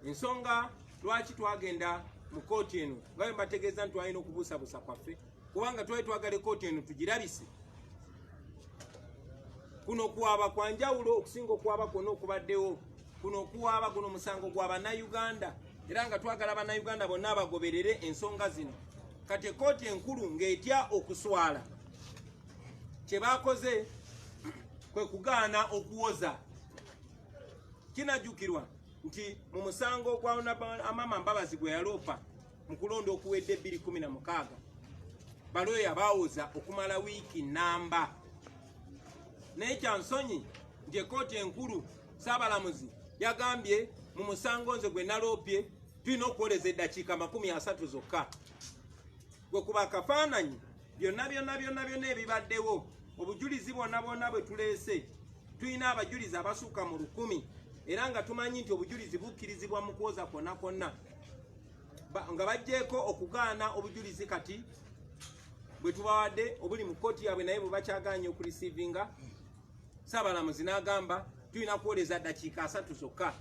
ensonga lwaki twagenda mu kkooti eno nga bwe mbategeeza nti twalina okubuusabuusa kwaffe kubanga twali twagala ekkooti eno tugirabise. Kuno okuwaaba kwa njawulo okusinga okuwaaba kwonna okubaddewo. Kuno okuwaaba guno musango gwa Bannayuganda era nga twagala Bannayuganda bonna abagoberere ensonga zino. Kati ekkooti enkulu ng'etya okuswala, kye baakoze kwe kugaana okuwoza. Kinajjukirwa nti mu musango gwa Mama Mbabazi gwe yaloopa mu kulonda okuwedde 2016 balooya baawoza okumala wiiki nnamba. n'ekyansonyi nti ekkooti enkulu Ssaabalamuzi yagambye mu musango nze gwe naloopye tulina okuwoleza eddakiika 30 zokka. Gwe kuba akafaananyi byonna ebibaddewo obujulizi bwonna bwe tuleese tulina abajulizi abasuuka mu 1000 era nga tumanyi nti obujulizi bukkirizibwa mu kwoza kwonna nga bajjeeko okugaana obujulizi kati bwe tubawadde obuli mu kkooti yaabwe naye bwe bakyagaanye okurisiivinga. Ssaabalamuzi n'agamba tulina kuwoleza ddakiika 3 zokka.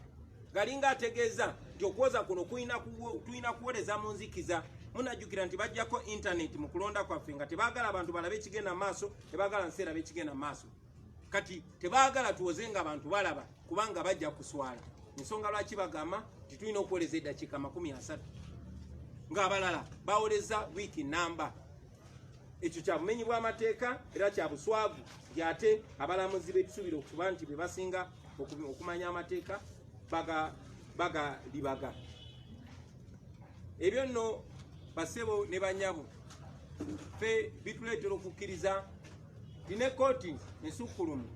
Galinga ategeeza nti okwoza kuno tulina kuwoleza mu nzikiza. Munajjukira nti bajjako internet mu kulonda kwaffe nga tebaagala abantu balabe ekigenda mu maaso, tebaagala nsi erabe ekigenda mu maaso. Kati tebaagala tuwoze nga abantu balaba kubanga bajja kuswala. Ensonga lwaki bagamba nti tulina okuwoleza eddakiika 30 ng'abalala bawoleza wiiki namba. Ekyo kya bumenyi bw'amateeka era kya buswavu nti ate abalamuzi betusuubira okuba nti be basinga okumanya amateeka bagalibaga. Ebyo nno basebo ne banyabo ffe bituleetera okukkiriza nti ne kkooti ensukkulumu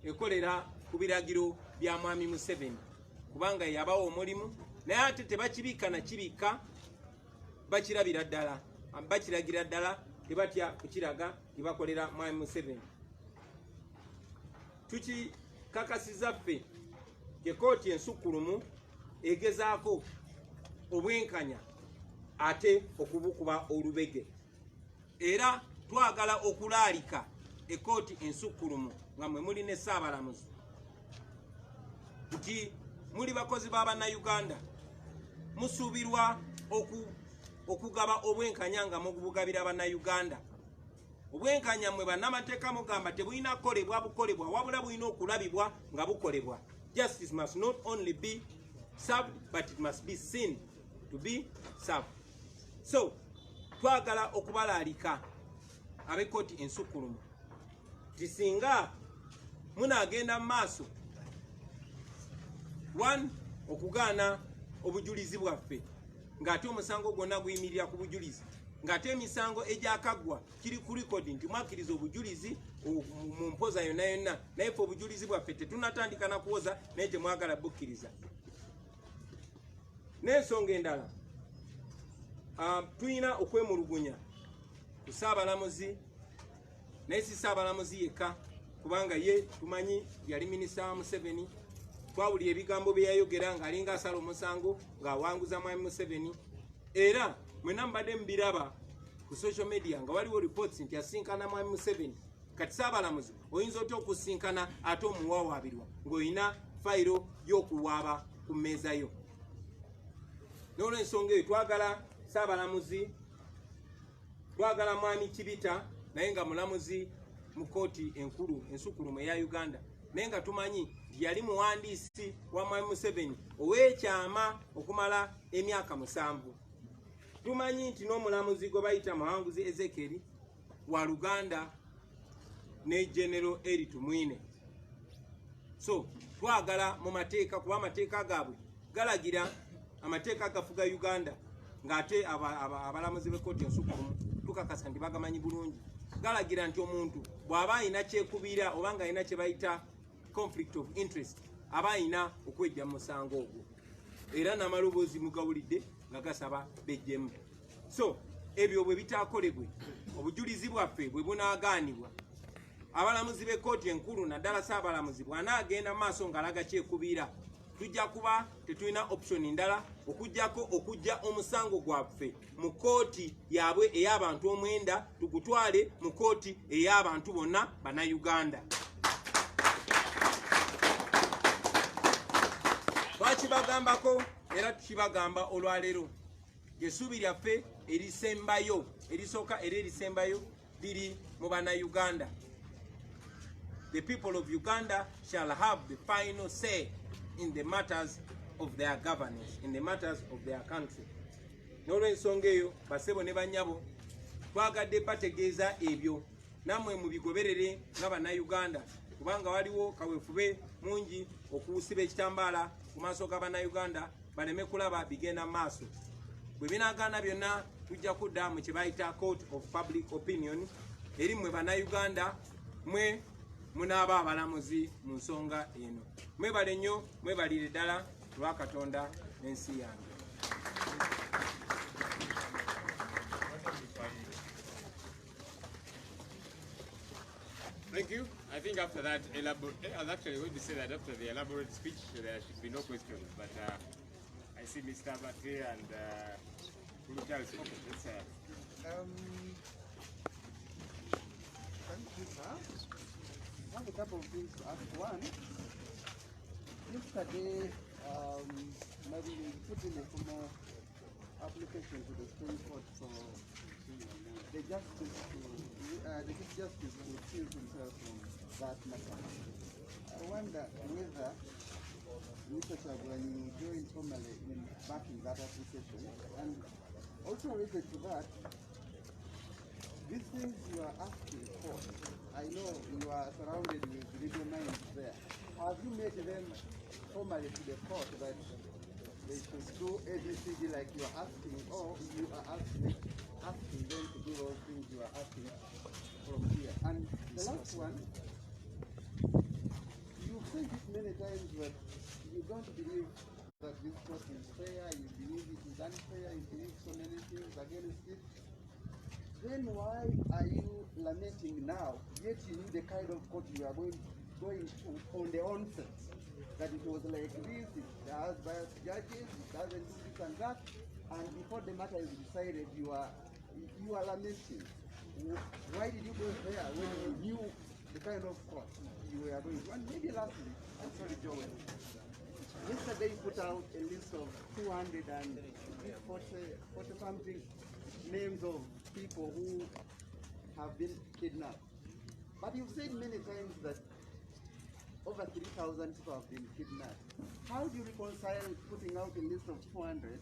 ekolera ku biragiro bya mwami Museveni kubanga yabawa omulimu naye ate tebakibiika na kibiika bakiragira ddala tebatya kukiraga tebakolera mwami Museveni. Tukikakasiza ffe kkooti ensukkulumu egezaako obwenkanya ate okubukuba olubege era twagala okulaalika ekkooti ensukkulumu nga mwe muli ne Ssaabalamuzi nti muli bakozi ba Bannayuganda musuubirwa okugaba obwenkanya nga mubugabira Bannayuganda. Obwenkanya mwe bannamateeka mugamba tebulina kukolebwa bukolebwa wabula bulina okulabibwa nga bukolebwa. Justice must not only be served but it must be seen to be served. So twagala okubalaalika ab'ekkooti ensukkulumu nti singa munaagenda mu maaso okugaana obujulizi bwaffe ng'ate omusango gwonna guyimirira ku bujulizi ng'ate emisango egyakaggwa kiri ku likodi nti mwakkiriza obujulizi mu mpoza yonna naye ffe obujulizi bwaffe tetunatandika na kuwoza naye temwagala bukkiriza. N'ensonga endala tulina okwemulugunya ku Ssaabalamuzi naye si Ssaabalamuzi yekka kubanga ye tumanyi yali minisita wa Museveni. Twawulira ebigambo bye yayogera ng'alinga asala omusango ng'awanguza mwami Museveni era mwena mbadde mbiraba ku social media nga waliwo reports nti asinkana mwami Museveni. Kati Ssaabalamuzi oyinza otya okusinkana ate omuwawaabirwa ng'olina fayiro y'okuwaaba ku mmeeza yo. N'olw'ensonga eyo twagala Ssaabalamuzi twagala mwami Kibita naye nga mulamuzi mu kkooti enkulu ensukkulumu eya Uganda naye nga tumanyi nti yali muwandiisi wa mwami Museveni ow'ekyama okumala emyaka 7. Tumanyi nti n'omulamuzi gwe bayita Muhanguzi Ezekiel wa Luganda ne General Eritu Mwine. So twagala mu mateeka kuba amateeka gaabwe galagira amateeka agafuga Uganda ng'ate abalamuzi b'ekkooti ensukkulumu tukakasa nti bagamanyi bulungi. Galagira nti omuntu bw'aba alina kyekubira oba nga alina kye bayita conflict of interest aba alina okwejja mu musango ogwo era n'amaloboozi mugawulidde nga gasaba bejjemu. So ebyo bwe bitaakolebwe obujulizi bwaffe bwe bunaagaanibwa abalamuzi b'ekkooti enkulu naddala Ssaabalamuzi bw'anaagenda mu maaso ng'alaga kyekubiira tujja kuba tetulina option ndala okujjako okujja omusango gwaffe mu kkooti yaabwe ey'abantu 9 tugutwale mu kkooti ey'abantu bonna Bannayuganda. Twakibagambako era tukibagamba olwaleero essuubi lyaffe erisembayo erisooka era erisembayo liri mu Bannayuganda. The people of Uganda shall have the final say in the matters of their governance, in the matters of their country. N'olw'ensonga eyo basebo ne banyabo twagadde bategeeza ebyo nammwe mubigoberere nga Bannayuganda kubanga waliwo kaweefube mungi okusiba ekitambaala ku maaso ga Bannayuganda baleme kulaba bigenda mu maaso. Bwe binaagaana byonna tujja kudda mu kye bayita court of public opinion eri mmwe Bannayuganda mwe munaaba abalamuzi mu nsonga eno. Mwebale nnyo, mwebalire ddala lwa Katonda n'ensi yange. Thank you. I think after that elaborate, I was actually going to say that after the elaborate speech there should be no questions, but I see Mr. Abate and Charles. Thank you, sir. I have a couple of things to ask. One, yesterday, maybe we put in a formal application to the Supreme Court for the justice the Chief Justice to recuse himself from that matter. I wonder whether Mr. Kyagulanyi will join formally in backing that application, and also related to that, these things you are asking for, I know you are surrounded with legal minds there. Have you made them formally to the court that they should do ABCD like you are asking, or you are asking them to do those things you are asking from here? And the last one, you've said it many times that you don't believe that this court is fair, you believe it is unfair, you believe so many things against it. Then why are you lamenting now, yet you knew the kind of court you are going to on the onset? That it was like this, it has biased judges, it doesn't do this and that, and before the matter is decided, you are lamenting. Why did you go there when you knew the kind of court you were going to? And maybe lastly, I'm sorry, Joel. Yesterday you put out a list of 240 something names of people who have been kidnapped. But you've said many times that over 3,000 people have been kidnapped. How do you reconcile putting out a list of 200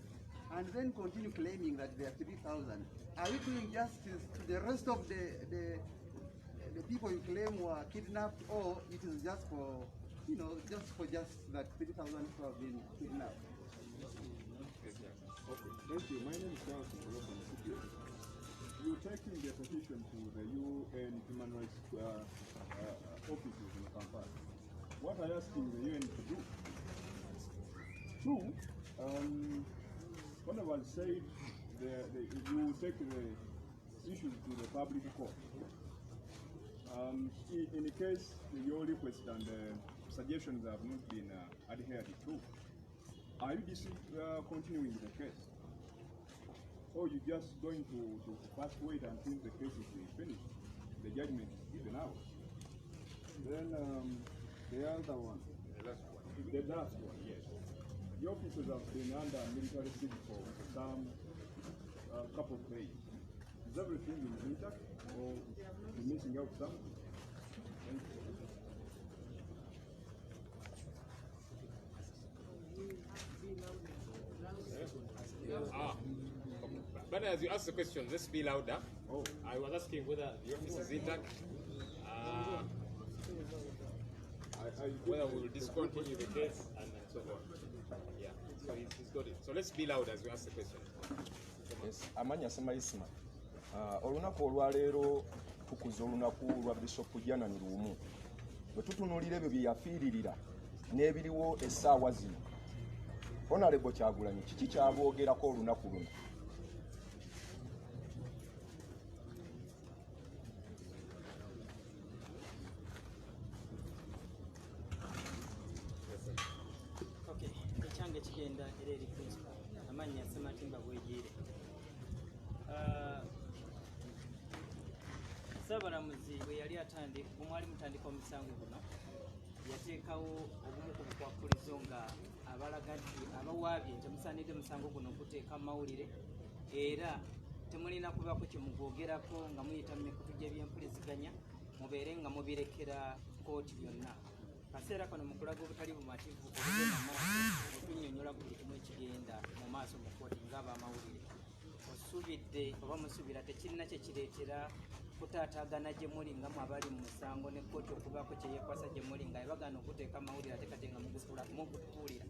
and then continue claiming that there are 3,000? Are you doing justice to the rest of the people you claim were kidnapped, or it is just for, just that 3,000 people have been kidnapped? Okay, thank you. My name is Charles from Petition. You're taking the petition to the UN human rights offices in Kampala. What are you asking the UN to do? Two, one of us said you take the issues to the public court. In the case your request and suggestions have not been adhered to, are you continuing the case? Or you just going to fast wait until the case is finished, the judgment is given out? Then the other one, the last one, yes. The officers have been under military siege for some couple of days. Is everything intact, or is missing out something? Thank you. But as you ask the question, let's be louder. Oh. I was asking whether the office is intact, whether we will discontinue the case, and so on. Yeah, so he's got it. So let's be loud as you ask the question. Yes, amanya semaisima. Olunaku olwaleero tukuza olunaku lwa Bishop Janani Lumu. Bwe tutunuulira ebyo bye yafiiririra n'ebiriwo essaawa zino. Honorable Kyagulanyi, kiki kyaboogerako olunaku luno? Okay, ekyange kigenda era eri principal. Amanya Sematimba Bwegere. Saabalamuzi bwe yali mwali mutandika omusango guno, yateekawo obumu ku bukwakkulizo nga abalaga nti abawaabye nti musaanidde musango guno okuteeka mawulire, era temulina kubaako kye mugwogerako nga muyita mu mikutu gy'ebyempuliziganya, mubeere nga mubirekera kooti byonna. Kaseera kano mu kulaga obutali bumativu obugenda maaso okunnyonnyola buli kimu ekigenda mu maaso mu kooti ng'abamawulire. Osuubidde oba musuubira tekirina kye kireetera kutaataagana gye muli nga mu abali mu musango ne kkooti okubaako kye yeekwasa gye muli nga yabagana okuteeka amawulire ate kati nga mugutuulira.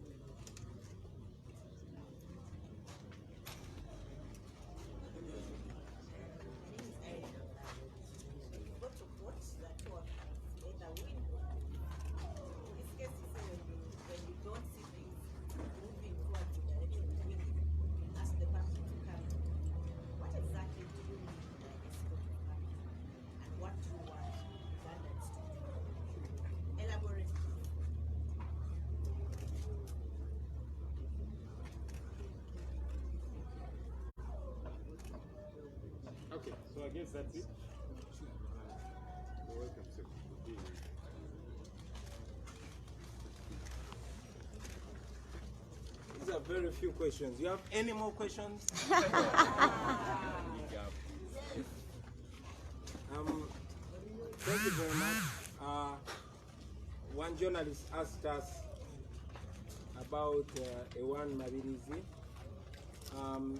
Go to court that you are either win guess that's it. These are very few questions. You have any more questions? Thank you very much. One journalist asked us about Ewan Mabirizi.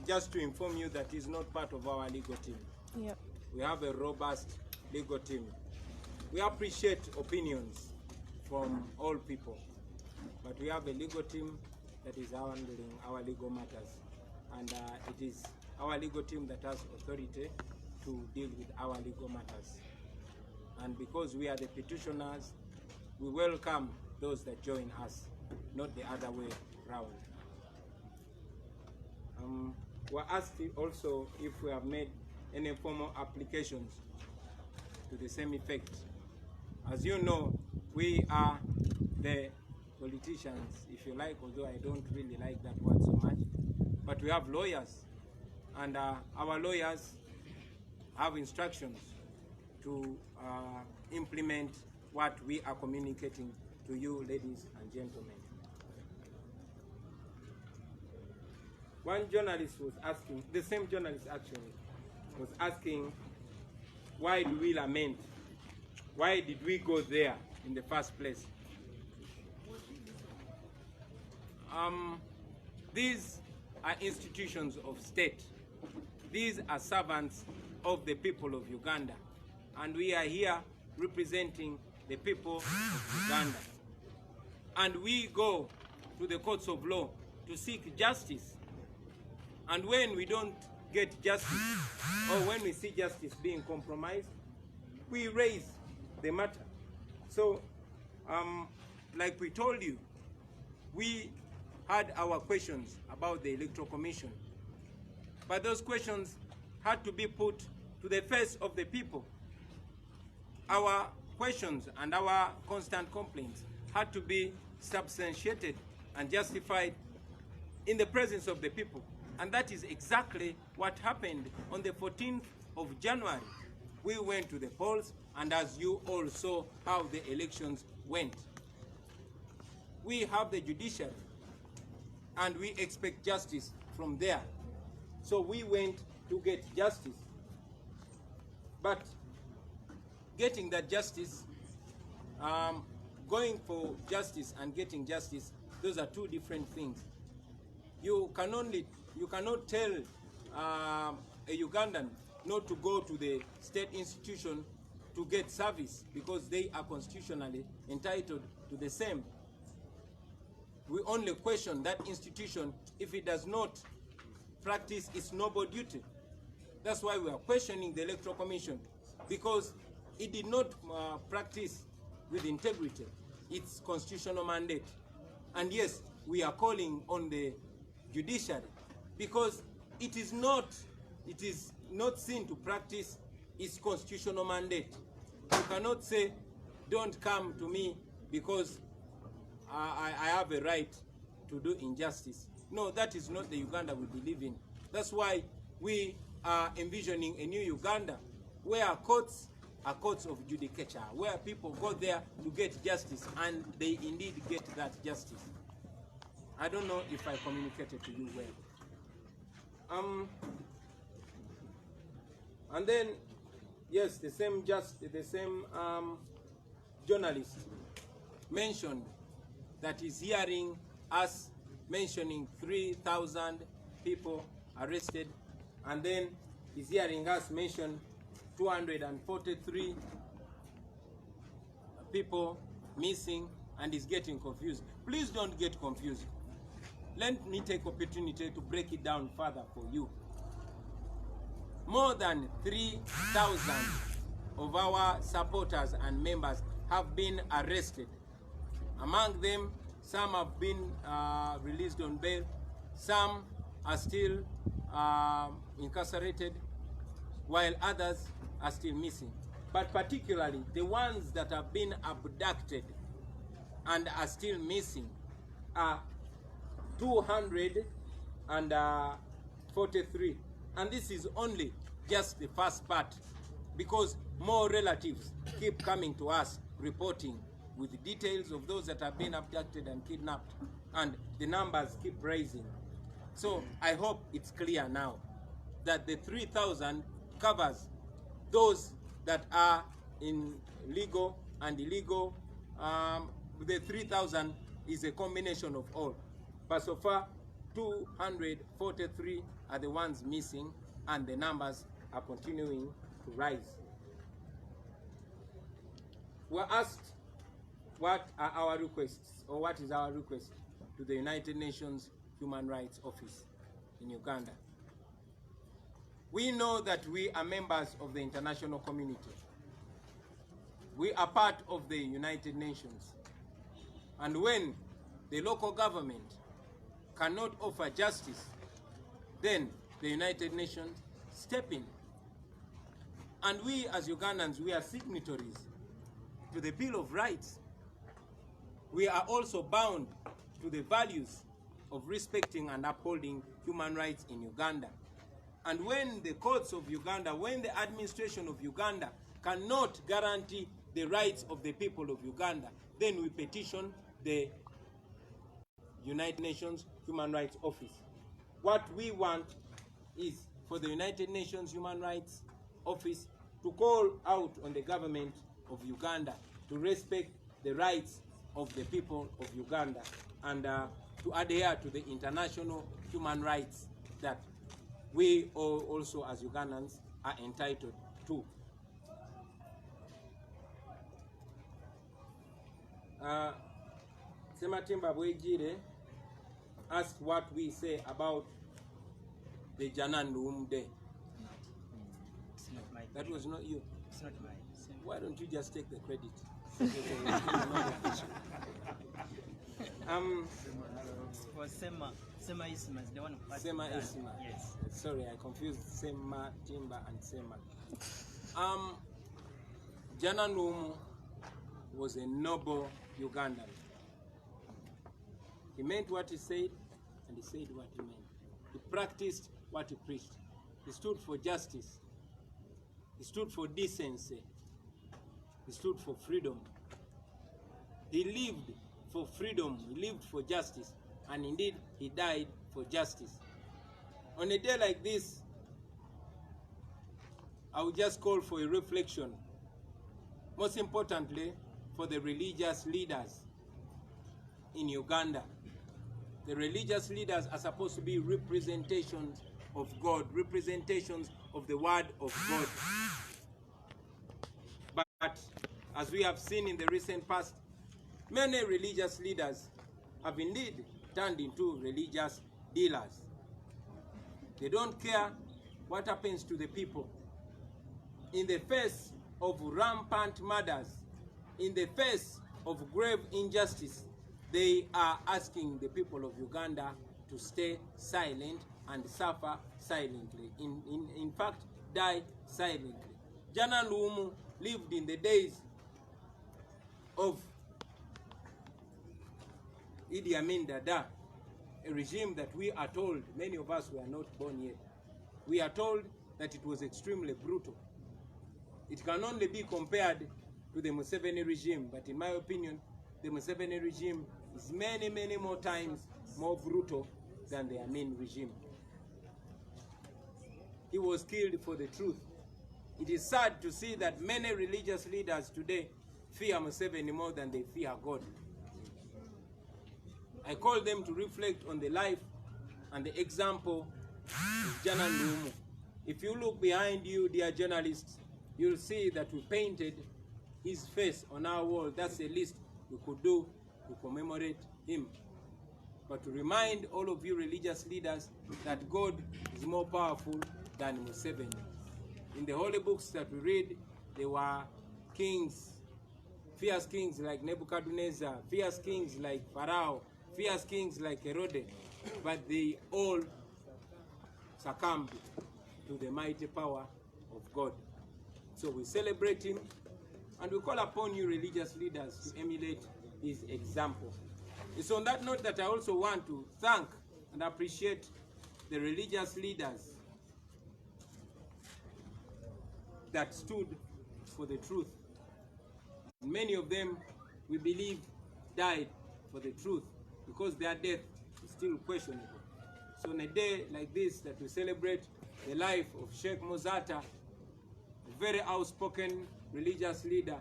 Just to inform you that he's not part of our legal team. Yep. We have a robust legal team. We appreciate opinions from all people, but we have a legal team that is handling our legal matters. And it is our legal team that has authority to deal with our legal matters. And because we are the petitioners, we welcome those that join us, not the other way around. We're asked also if we have made any formal applications to the same effect. As you know, we are the politicians, if you like, although I don't really like that word so much, but we have lawyers, and our lawyers have instructions to implement what we are communicating to you, ladies and gentlemen. One journalist was asking, the same journalist actually, was asking, why do we lament? Why did we go there in the first place? These are institutions of state. These are servants of the people of Uganda. And we are here representing the people of Uganda. And we go to the courts of law to seek justice. And when we don't get justice, or when we see justice being compromised, we raise the matter. So, like we told you, we had our questions about the Electoral Commission. But those questions had to be put to the face of the people. Our questions and our constant complaints had to be substantiated and justified in the presence of the people. And that is exactly what happened on the 14th of January. We went to the polls, and as you all saw how the elections went. We have the judiciary, and we expect justice from there. So we went to get justice. But getting that justice, going for justice and getting justice, those are two different things. You cannot tell a Ugandan not to go to the state institution to get service because they are constitutionally entitled to the same. We only question that institution if it does not practice its noble duty. That's why we are questioning the Electoral Commission, because it did not practice with integrity its constitutional mandate. And yes, we are calling on the judiciary because it is not seen to practice its constitutional mandate. You cannot say, don't come to me because I have a right to do injustice. No, that is not the Uganda we believe in. That's why we are envisioning a new Uganda where courts are courts of judicature, where people go there to get justice, and they indeed get that justice. I don't know if I communicated to you well. And then, yes, the same journalist mentioned that he's hearing us mentioning 3,000 people arrested, and then he's hearing us mention 243 people missing, and is getting confused. Please don't get confused. Let me take opportunity to break it down further for you. More than 3,000 of our supporters and members have been arrested. Among them, some have been released on bail, some are still incarcerated, while others are still missing. But particularly the ones that have been abducted and are still missing are 243. And this is only just the first part, because more relatives keep coming to us reporting with the details of those that have been abducted and kidnapped, and the numbers keep rising. So I hope it's clear now that the 3,000 covers those that are in legal and illegal. The 3,000 is a combination of all. But so far, 243 are the ones missing, and the numbers are continuing to rise. We're asked what are our requests, or what is our request to the United Nations Human Rights Office in Uganda. We know that we are members of the international community. We are part of the United Nations. And when the local government cannot offer justice, then the United Nations step in. And we as Ugandans, we are signatories to the Bill of Rights. We are also bound to the values of respecting and upholding human rights in Uganda. And when the courts of Uganda, when the administration of Uganda cannot guarantee the rights of the people of Uganda, then we petition the United Nations Human Rights Office. What we want is for the United Nations Human Rights Office to call out on the government of Uganda to respect the rights of the people of Uganda, and to adhere to the international human rights that we all also as Ugandans are entitled to. Sematimba Bwejire asked what we say about the Janandum Day. That was not you. It's not mine. Why don't you just take the credit? For Sema Isma is the one who Sema Isma. Yes. Sorry, I confused Sema Timba and Sema. Janandum was a noble Ugandan. He meant what he said, and he said what he meant. He practiced what he preached. He stood for justice. He stood for decency. He stood for freedom. He lived for freedom. He lived for justice. And indeed, he died for justice. On a day like this, I would just call for a reflection. Most importantly, for the religious leaders in Uganda. The religious leaders are supposed to be representations of God, representations of the word of God. But as we have seen in the recent past, many religious leaders have indeed turned into religious dealers. They don't care what happens to the people. In the face of rampant murders, in the face of grave injustice, they are asking the people of Uganda to stay silent and suffer silently. In fact, die silently. Jana Lumu lived in the days of Idi Amin Dada, a regime that we are told, many of us were not born yet, we are told that it was extremely brutal. It can only be compared to the Museveni regime, but in my opinion, the Museveni regime is many, many more times more brutal than the Amin regime. He was killed for the truth. It is sad to see that many religious leaders today fear Museveni more than they fear God. I call them to reflect on the life and the example of Jana Lumu. If you look behind you, dear journalists, you'll see that we painted his face on our wall. That's the least we could do to commemorate him. But to remind all of you religious leaders that God is more powerful than Museveni. In the holy books that we read, there were kings, fierce kings like Nebuchadnezzar, fierce kings like Pharaoh, fierce kings like Herod, but they all succumbed to the mighty power of God. So we celebrate him, and we call upon you religious leaders to emulate his example. It's on that note that I also want to thank and appreciate the religious leaders that stood for the truth. Many of them, we believe, died for the truth because their death is still questionable. So on a day like this that we celebrate the life of Sheikh Muzata, a very outspoken religious leader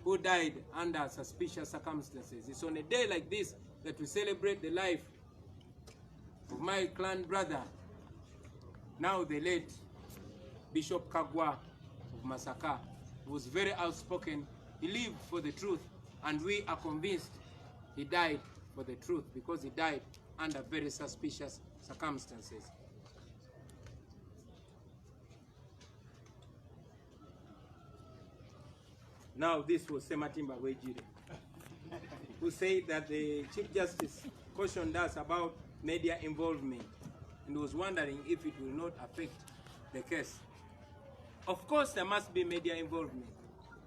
who died under suspicious circumstances. It's on a day like this that we celebrate the life of my clan brother, now the late Bishop Kagwa of Masaka, who was very outspoken. He lived for the truth, and we are convinced he died for the truth because he died under very suspicious circumstances. Now this was Sematimba Wejire, who said that the Chief Justice cautioned us about media involvement and was wondering if it will not affect the case. Of course there must be media involvement.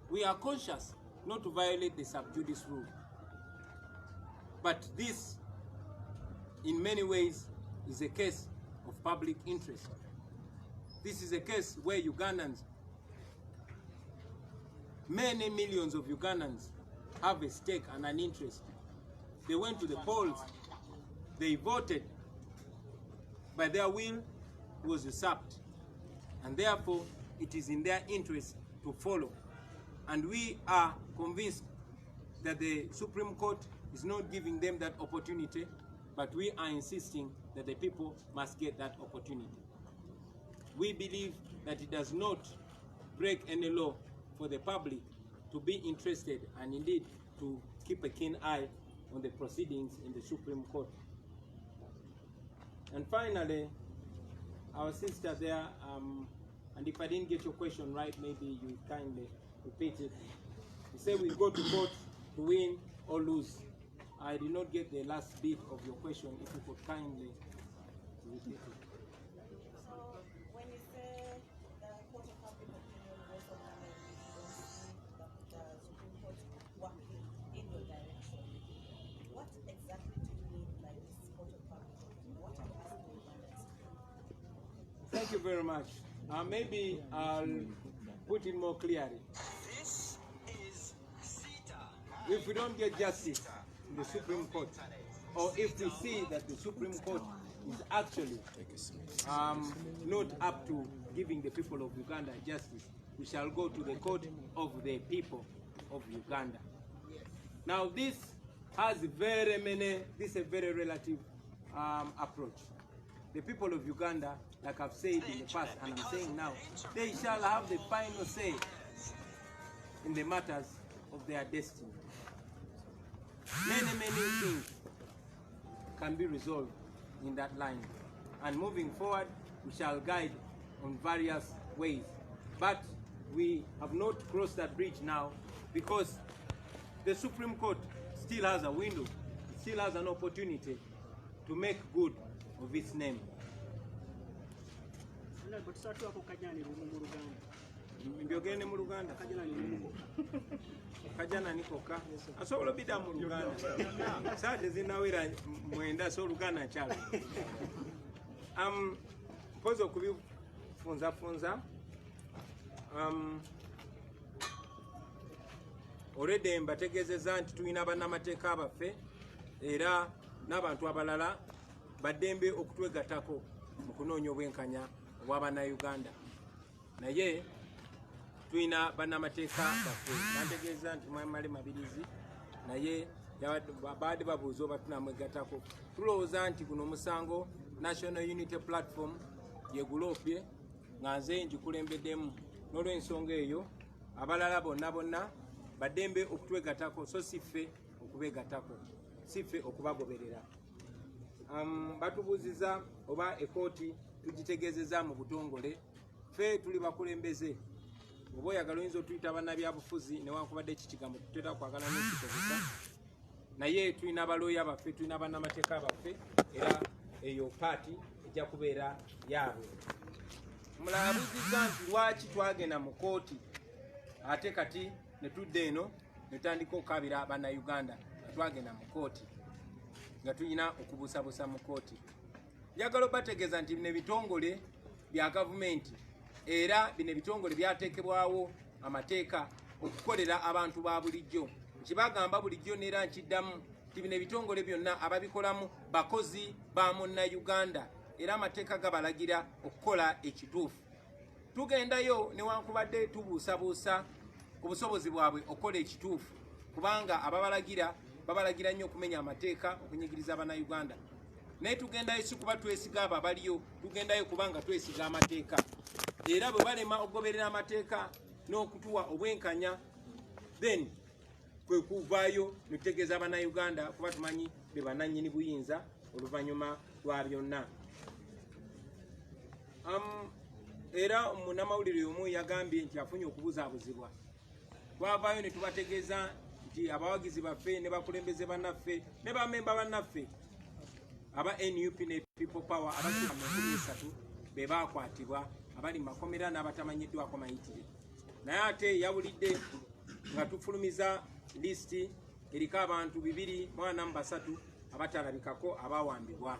We are conscious not to violate the sub judice rule. But this, in many ways, is a case of public interest. This is a case where Ugandans, many millions of Ugandans, have a stake and an interest. They went to the polls, they voted, by their will was usurped, and therefore it is in their interest to follow. And we are convinced that the Supreme Court is not giving them that opportunity, but we are insisting that the people must get that opportunity. We believe that it does not break any law for the public to be interested and indeed to keep a keen eye on the proceedings in the Supreme Court. And finally, our sister there, and if I didn't get your question right, maybe you kindly repeat it. You say we go to court to win or lose. I did not get the last bit of your question. If you could kindly repeat it. So when you say the court of public opinion was organized, you don't see that the Supreme Court working in your direction. What exactly do you mean by this court of public opinion? What are you asking Ugandans? Thank you very much. Maybe I'll put it more clearly. If we don't get justice in the Supreme Court, or if we see that the Supreme Court is actually not up to giving the people of Uganda justice, we shall go to the court of the people of Uganda. Now this has very many, this is a very relative approach. The people of Uganda, like I've said in the past and I'm saying now, they shall have the final say in the matters of their destiny. Many things can be resolved in that line. And moving forward, we shall guide on various ways. But we have not crossed that bridge now because the Supreme Court still has a window, it still has an opportunity to make good of its name. Mbyogene mu Luganda. Kajana nikoka. Asobola bida mu Luganda. Sade zinawera mwenda so Luganda chalo. Pozo kubifunza. Already mbategezeza nti tulina bannamateeka abaffe era n'abantu abalala baddembe okutwegattako mu kunoonya obwenkanya obwa Bana Uganda. Naye tulina bannamateeka baffe bantegeeza nti mwamale mabirizi naye baadde babuuza oba tunamwegattako. Tulowooza nti guno omusango National Unity Platform yeguloopye nga nze ngikulembeddemu, n'olw'ensonga eyo abalala bonna baddembe okutwegattako, so si ffe okubeegattako, si ffe okubagoberera. Batubuuziza oba ekooti tugitegeezezza mu butongole. Ffe tuli bakulembeze. Oba oyagala oyinza otuyita bannabyabufuzi newankubadde ekikigambo tutera kwagala n'okikozesa. Naye tulina abalooya baffe, tulina bannamateeka baffe, era eyo paati ejja kubeera yaabwe. Omulala abuuzizza nti lwaki twagenda mu kooti ate kati ne tudda eno ne tutandika okukabira Bannayuganda nga twagenda mu kooti nga tulina okubuusabuusa mu kooti. Njagala obategeeza nti bino ebitongole bya gavumenti era bino ebitongole byateekebwawo amateeka okukolera abantu ba bulijjo. Nkibagamba bulijjo neera nkiddamu nti bino ebitongole byonna ababikolamu bakozi ba Munnayuganda era amateeka gabalagira okukola ekituufu. Tugendayo newankubadde tubuusabuusa ku busobozi bwabwe okukola ekituufu kubanga ababalagira babalagira nnyo okumenya amateeka okunyigiriza Bannayuganda. Naye tugendayo si kuba twesiga abo abaliyo, tugendayo kubanga twesiga amateeka. Era bwe balema okugoberera amateeka n'okutuwa obwenkanya, then kwe kuvaayo ne tutegeeza Bannayuganda kuba tumanyi be bannannyini buyinza oluvannyuma lwa byonna. Era munnamawulire omu yagambye nti afunye okubuzaabuzibwa. Twavaayo ne tubategeeza nti abawagizi baffe ne bakulembeze bannaffe ne bamemba bannaffe aba NUP ne People Power abasula mu 3 be baakwatibwa abali makomera n'abatamanyiddwako mayitire. Naye ate yawulidde nga tufulumiza listi eriko abantu 243 abatalabikako abawambibwa.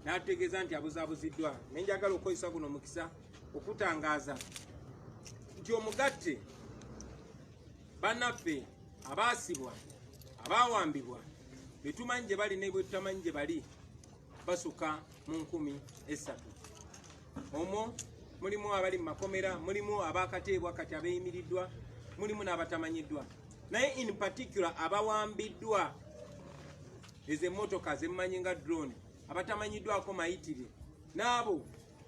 N'ategeeza nti abuzaabuziddwa. Ne njagala okukozesa guno mukisa okutangaaza nti omugatte bannaffe abaasibwa abawambibwa be tumanyi gye bali ne bwe tutamanyi gye bali basuka mu 13,000. Omwo mulimu abali mu makomera, mulimu abakateebwa kati abeeyimiriddwa, mulimu n'abatamanyiddwa. Naye in particular abawambiddwa ezo emmotoka zemmanyi nga drone abatamanyiddwako mayitire n'abo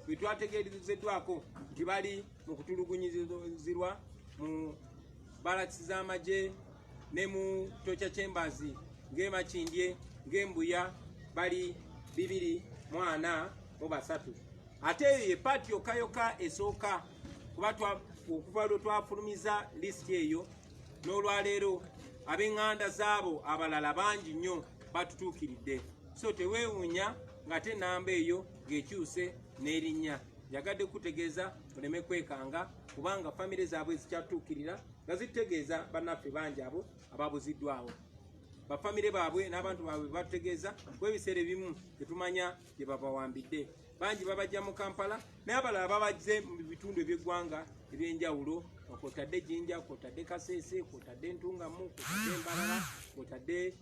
bwe twategeerezeddwako nti bali mu kutulugunyizirwa mu balakisi z'amagye ne mu Torture Chambers ng'Emakindye ng'Embuya bali 243. Ate eyo ye paati yokka esooka kuba okuva lwe twafulumiza lisiti eyo n'olwaleero ab'eŋŋanda zaabo abalala bangi nnyo batutuukiridde. So teweewuunya ng'ate namba eyo ng'ekyuse n'erinnya. Njagadde kutegeeza muleme kwekanga kubanga famire zaabwe zikyatuukirira nga zitegeeza bannaffe bangi abo ababuziddwawo. Bafamire baabwe n'abantu baabwe batutegeeza kw'ebiseera ebimu tetumanya gye babawambidde. Bangi babajja mu Kampala naye abalala babajje mu bitundu eby'eggwanga eby'enjawulo, kw'otadde Jinja, kw'otadde Kasese, kw'otadde Ntungamu, kw'otadde Mbarara, kw'otadde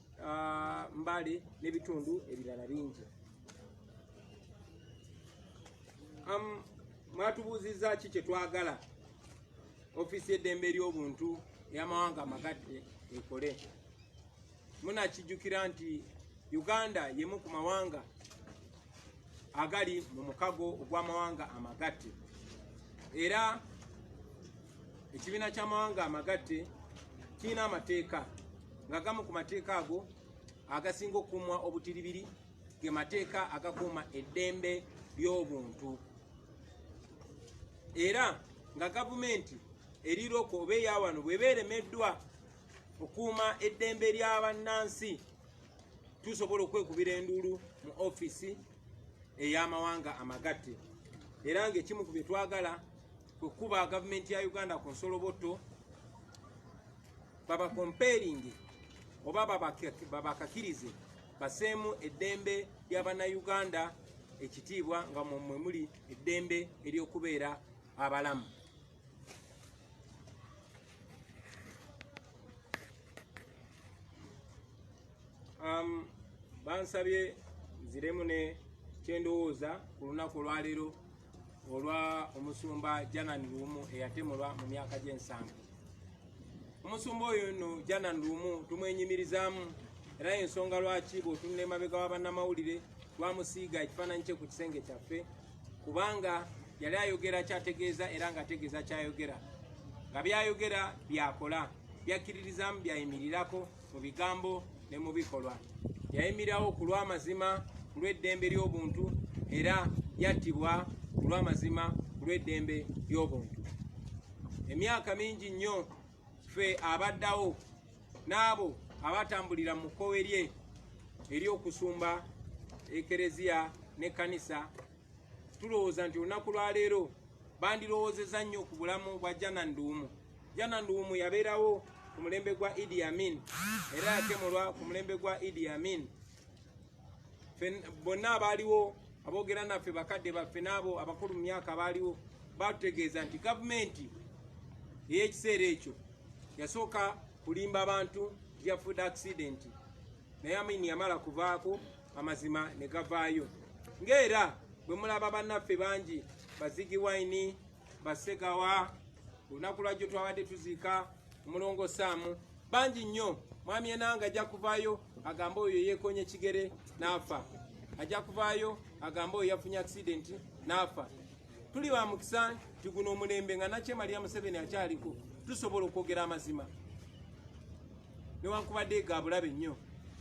Mbale n'ebitundu ebirala bingi. Mwatubuuzizza ki kye twagala ofiisi y'eddembe ery'obuntu ey'amawanga amagatte ekole. Munakijjukira nti Uganda yemu ku mawanga agali mu mukago ogw'amawanga amagatte. Era ekibiina ky'amawanga amagatte kirina amateeka nga gamu ku mateeka ago agasinga okukuumwa obutiribiri ge mateeka agakuuma eddembe ly'obuntu. Era nga gavumenti eriroko oba eyawano bwe beeremeddwa okuuma eddembe ly'abannansi tusobola okwekubira enduulu mu ofiisi ey'amawanga amagatte. Era ng'ekimu ku bye twagala kwe kuba gavumenti ya Uganda ku nsoloboto babakomperinge oba babakakirize baseemu eddembe ly'Abannayuganda ekitiibwa nga mwe muli eddembe ery'okubeera abalamu. Bansabye nziremu ne kyendowooza ku lunaku olwaleero olwa omusumba Janan Luumu eyatemulwa mu myaka gye7. Omusumba oyo nno Janan Luumu tumwenyimirizaamu era ensonga lwaki bw'otunula emabega wa bannamawulire twamusiiga ekifaananyi kye ku kisenge kyaffe kubanga yali ayogera kyategeeza era ng'ategeeza kyayogera. Nga byayogera byakola, byakkiririzaamu byayimirirako mu bigambo ne mu bikolwa. Yayimirirawo ku lw'amazima ku lw'eddembe ly'obuntu era yattibwa ku lw'amazima ku lw'eddembe ly'obuntu. Emyaka mingi nnyo ffe abaddawo n'abo abatambulira mu kkowe lye ery'okusumba ekereziya n'ekkanisa tulowooza nti olunaku lwaleero bandirowoozezza nnyo ku bulamu bwa Janan Luumu. Janan Luumu yabeerawo ku mulembe gwa Idi Amin era yatemulwa ku mulembe gwa Idi Amin. Bonna abaaliwo aboogera naffe bakadde baffe n'abo abakulu mu myaka abaaliwo batutegeeza nti gavumenti ey'ekiseera ekyo yasooka kulimba abantu ya food accident naye amini yamala kuvaako amazima ne gavaayo ng'era bwe mulaba bannaffe bangi bazigi wine basegawa olunaku lwajjo twabadde tuziika omulongo saamu bangi nnyo mwami enanga ajja kuvaayo agamba oyo yeekonye kigere n'afa ajja kuvaayo agamba oyo yafunye accident n'afa tuli ba mukisa nti guno omulembe nga Nakyemalia Museveni akyaliko tusobola okwogera amazima newankubadde ga bulabe nnyo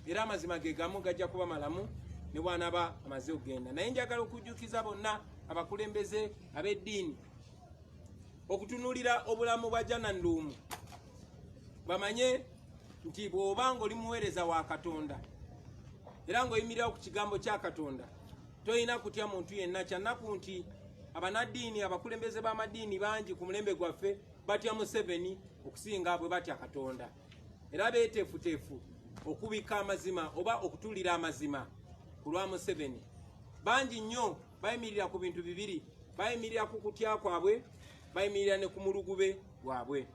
era amazima ge gamu gajja kuba malamu ne bwanaba amaze okugenda naye njagala okujjukiza bonna abakulembeze ab'eddiini okutunuulira obulamu bwa jjananduumu bamanye nti bw'oba ng'oli muweereza wa Katonda era ng'oyimirira ku kigambo kya Katonda toyina kutya muntu yenna kyannaku nti abanaddiini abakulembeze b'amaddiini bangi ku mulembe gwaffe batya Museveni okusinga bwe batya Katonda era beeteefuteefu okubika amazima oba okutuulira amazima ku lwa Museveni bangi nnyo bayimirira ku bintu bibiri bayimirira ku kutya kwabwe bayimirira ne ku mulugube gwabwe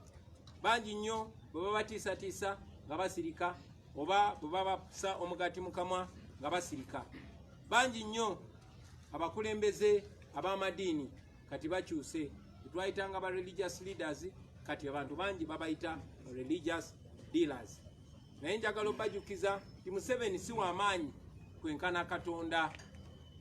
bangi nnyo bwe babatiisatiisa nga basirika oba bwe babasa omugati mu kamwa nga basirika bangi nnyo abakulembeze ab'amaddiini kati bakyuse twayitanga ba religious leaders kati abantu bangi babayita religious dealers naye njagala obajjukiza ti Museveni si w'amaanyi kwenkana Katonda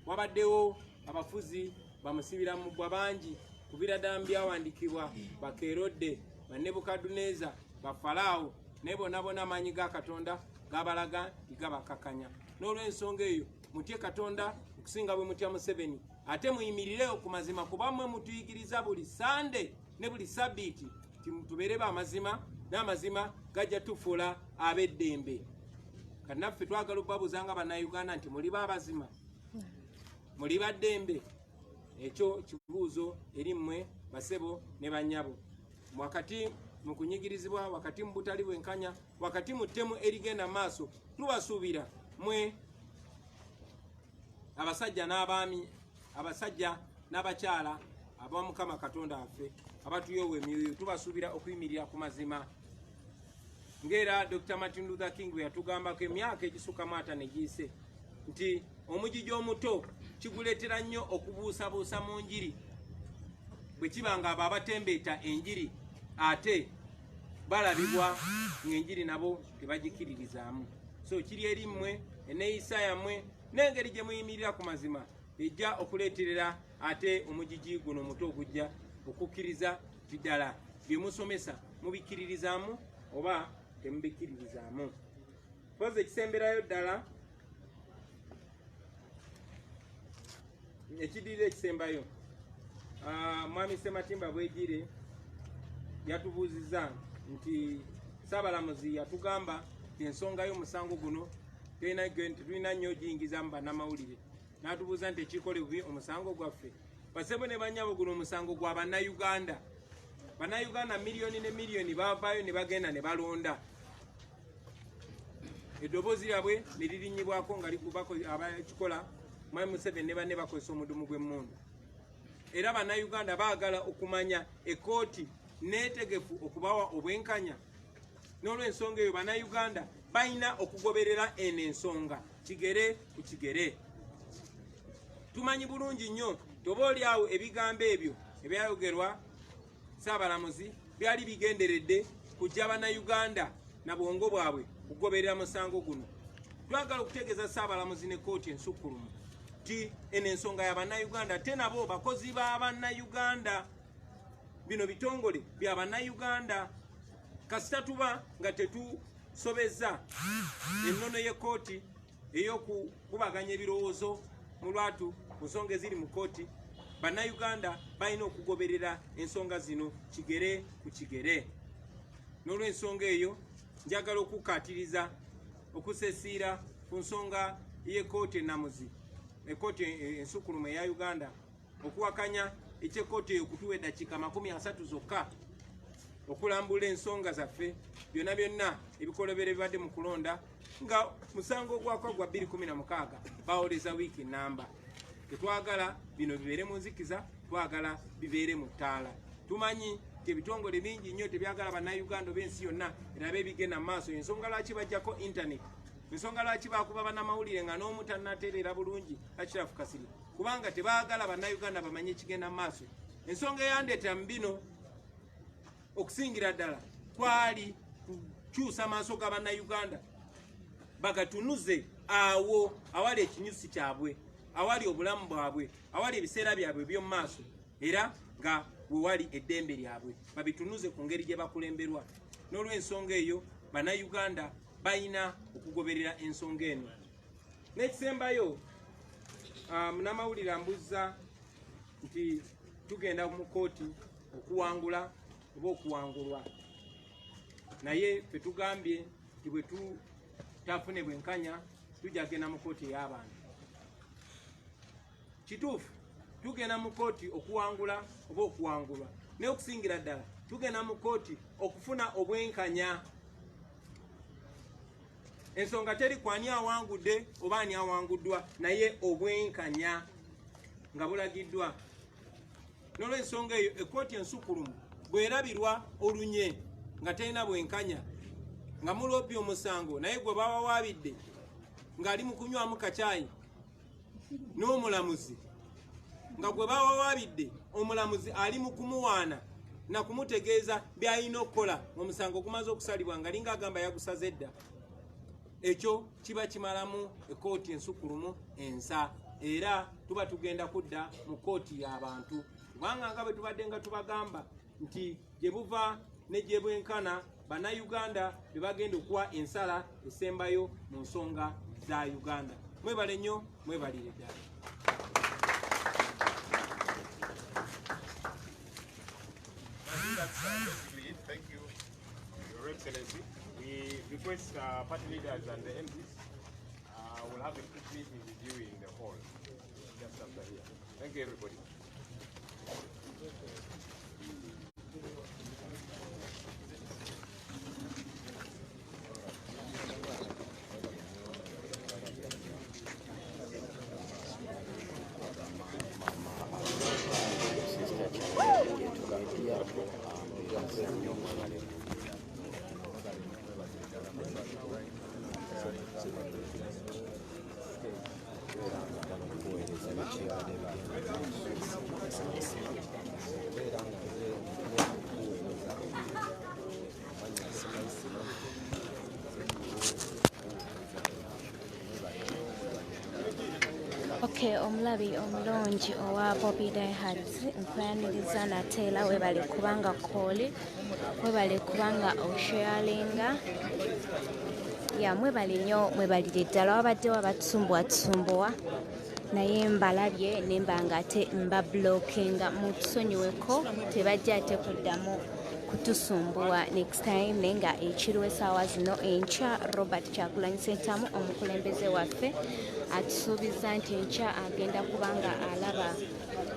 wabaddewo abafuzi bamusibira mu bbwa bangi kubira ddala mu byawandiikibwa bakeerodde Nebukadduneeza bafalaawo naye bonna amaanyi ga Katonda gabalaga nti gabakakanya n'olw'ensonga eyo mutye Katonda okusinga bwe mutya Museveni ate muyimirireyo ku mazima kuba mmwe mutuyigiriza buli Sande ne buli Sabbiiti ti tubeere b'amazima n'amazima gajja tufuula ab'eddembe kati naffe twagala okubabuuza nga bannayuganda nti muli b'abazima muli baddembe ekyo kibuuzo eri mmwe basebo ne bannyabo wakati mu kunyigirizibwa wakati mu butali bwenkanya wakati mu ttemu erigenda maaso tubasuubira mmwe abasajja n'abaami abasajja n'abakyala aba Mukama Katonda waffe abatuyowa emyoyo tubasuubira okuyimirira ku mazima ng'era Dr. Martin Luther King bwe yatugambako emyaka egisukkamu 5 negiyise nti omugigi omuto kiguleetera nnyo okubuusabuusa mu njiri bwe kiba nga abo abatembeeta enjiri ate balabibwa ng'enjiri nabo tebagikiririzaamu so kiri eri mmwe eneeyisa yammwe n'engeri gye muyimirira ku mazima ejja okuleeterera ate omugigi guno omuto ogujja okukkiriza ddala bye musomesa mubikiririzaamu oba temubikiririzaamu pozi ekisemberayo ddala ekidirira ekisembayo mwami Ssematimba Bwegire yatubuuzizza nti Ssaabalamuzi yatugamba nti ensonga y'omusango guno tulina nnyo ogiyingiza mu bannamawulire n'atubuuza nti ekikole bubi omusango gwaffe basebo ne bannyabo guno omusango gwa bannayuganda bannayuganda miliyoni ne miliyoni baavaayo ne bagenda ne balonda eddoboozi lyabwe ne lirinyibwako nga abakikola mwami Museveni ne banne bakozesa omudumu gw'emmundu era bannayuganda baagala okumanya ekooti neetegefu okubawa obwenkanya n'olw'ensonga eyo bannayuganda balina okugoberera eno ensonga kigere ku kigere tumanyi bulungi nnyo toba oli awo ebigambo ebyo ebyayogerwa Ssaabalamuzi byali bigenderedde kujja bannayuganda na bwongo bwabwe kugoberera musango guno twagala okutegeeza Ssaabalamuzi ne kooti ensukkulumu ti eno ensonga ya bannayuganda te nabo bakozi ba bannayuganda bino bitongole bya bannayuganda kasita tuba nga tetusobezza ennono y'ekkooti ey'okukubaganya ebirowoozo mu lwatu ku nsonga eziri mu kooti bannayuganda balina okugoberera ensonga zino kigere ku kigere n'olw'ensonga eyo njagala okukkaatiriza okusesiira ku nsonga y'ekkooti enamuzi ekkooti ensukkulumu eya Uganda okuwakanya ekyekkooti eyo kutuwa eddakiika 30 zokka okulambula ensonga zaffe byonna byonna ebikolobero ebibadde mu kulonda nga musango gwakwa gwa 2016 bawoleza wiiki namba tetwagala bino bibeere mu nzikiza twagala bibeere mu ttaala. Tumanyi ebitongole bingi nnyo tebyagala bannayuganda b'ensi yonna erabe ebigenda mu maaso. Ensonga lwaki bajjako internet, ensonga lwaki bakuba bannamawulire nga n'omu tannatereera bulungi Akirafu Kasiri, kubanga tebaagala bannayuganda bamanye ekigenda mu maaso. Ensonga eyandeeta mu bino okusingira ddala kwali kukyusa maaso ga bannayuganda bagatunuze awo awali ekinyusi kyabwe, awali obulamu bwabwe, awali ebiseera byabwe eby'omu maaso, era nga we wali eddembe lyabwe babitunuze ku ngeri gye bakulemberwa. N'olw'ensonga eyo bannayuganda balina okugoberera ensonga eno. N'ekisembayo munnamawulire ambuzza nti tugenda mu kooti okuwangula oba okuwangulwa, naye ffe tugambye nti bwe tutafune bwenkanya tujja kugenda mu kooti ey'abantu. Kituufu tugenda mu kooti okuwangula oba okuwangulwa, naye okusingira ddala tugenda mu kooti okufuna obwenkanya. Ensonga teri kwani awangudde oba ani awanguddwa, naye obwenkanya nga bulagiddwa. N'olw'ensonga eyo ekkooti ensukulumu bwerabirwa olunye nga terina bwenkanya, nga mulobye omusango naye gwe bawawaabidde ng'ali mu kunywamu kacaayi n'omulamuzi, nga gwe bawawaabidde omulamuzi ali mu kumuwaana na kumutegeeza by'alina okukola omusango gumaze okusalibwa nga linga agamba yagusaze dda. Ekyo kiba kimalamu ekkooti ensukulumu ensa, era tuba tugenda kudda mu kkooti y'abantu, kubanga nga bwe tubadde nga tubagamba nti gye buva ne gye bwenkana bannayuganda bye bagenda okuwa ensala esembayo mu nsonga za Uganda. Mwebale nnyo, mwebalire ddala. Thank you, Your Excellency. We request party leaders and the MPs will have a quick meeting with you in the hall just after here. Thank you, everybody. Okay, omulabi omulungi owa Bobi nkwaniriza nate era webale kubanga kooli, webale kubanga osharinga, ya mwebale nnyo, mwebalire ddala. Wabaddewo abatusumbuwatumbwa naye mbalabye nemba nga ate mba blockinga, mutusonyiweko tebajja ate kuddamu kutusumbuwa next time. Naye nga ekiriwo essaawa zino enkya Robert Kyagulanyi Ssentamu omukulembeze waffe atusuubiza nti enkya agenda kubanga alaba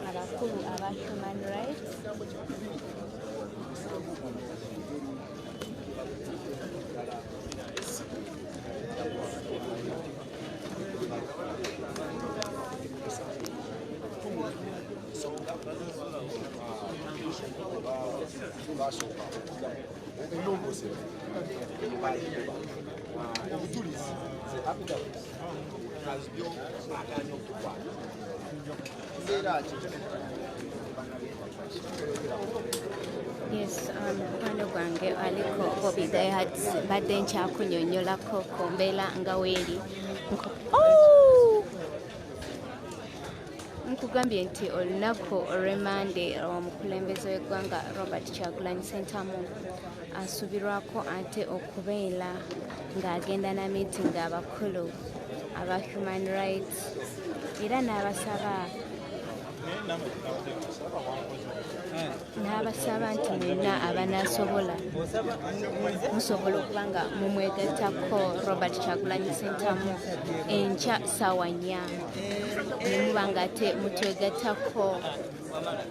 abakulu aba human rights. Yes, mukwano gwange aliko Bobi badde nkyakunyonyolako ku mbeera nga weeri. Nkugambye nti olunaku olw'Emande omukulembeze w'eggwanga Robert Kyagulanyi Ssentamu asuubirwako ate okubeera ng'agenda na meeting abakulu aba human rights era n'abasaba nti mwenna abanaasobola musobola okuba nga mumwegattako Robert Kyagulanyi Ssentamu enkya ssaawa 4 ne muba nga ate mutwegattako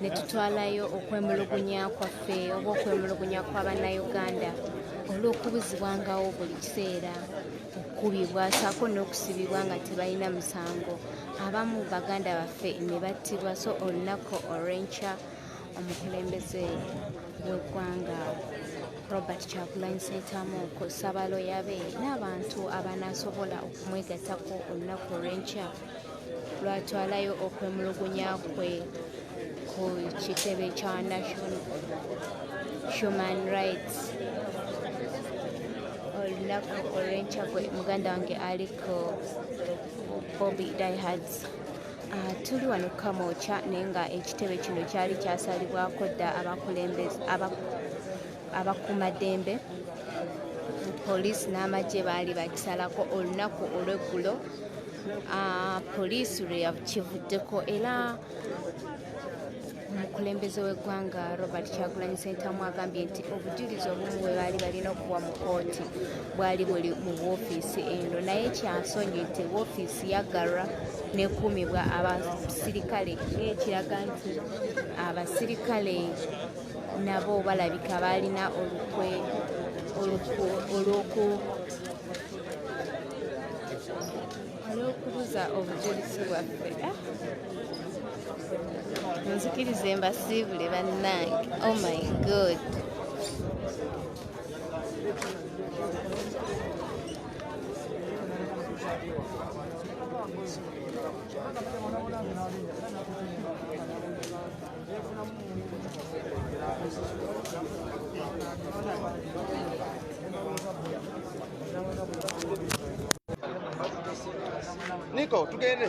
ne tutwalayo okwemulugunya kwaffe oba okwemulugunya kw'Abannayuganda olw'okubuzibwangawo buli kiseera, okukubibwa saako n'okusibibwa nga tebalina musango. abamu baganda baffe ne battibwa. So olunaku olw'enkya omukulembeze w'eggwanga Robert Kyagulanyi Ssentamu ku ssabaloya be n'abantu abanaasobola okumwegattako olunaku olw'enkya lwatwalayo okwemulugunya kwe ku kitebe kya National Human Rights. Olunaku olw'enkya gwe muganda wange aliko Bobi Diehards. Tuli wano Kamokya naye nga ekitebe kino kyali kyasalibwako dda abakulembeze abakuumaddembe. Poliisi n'amagye baali bakisalako olunaku olw'eggulo. Poliisi lwe yakivuddeko era omukulembeze w'eggwanga Robert Kyagulanyi Ssentamu agambye nti obujulizi obumu bwe baali balina okuwa mu kooti bwali buli mu woofiisi eno, naye kyansonyi nti woofiisi yaggalwa n'ekuumibwa abasirikale ng'ekiraga nti abasirikale nabo balabika baalina olw'okubuza obujulizi bwaffe. Nzikirize mbasiibule bannange. Oh my God. Nico, tugende.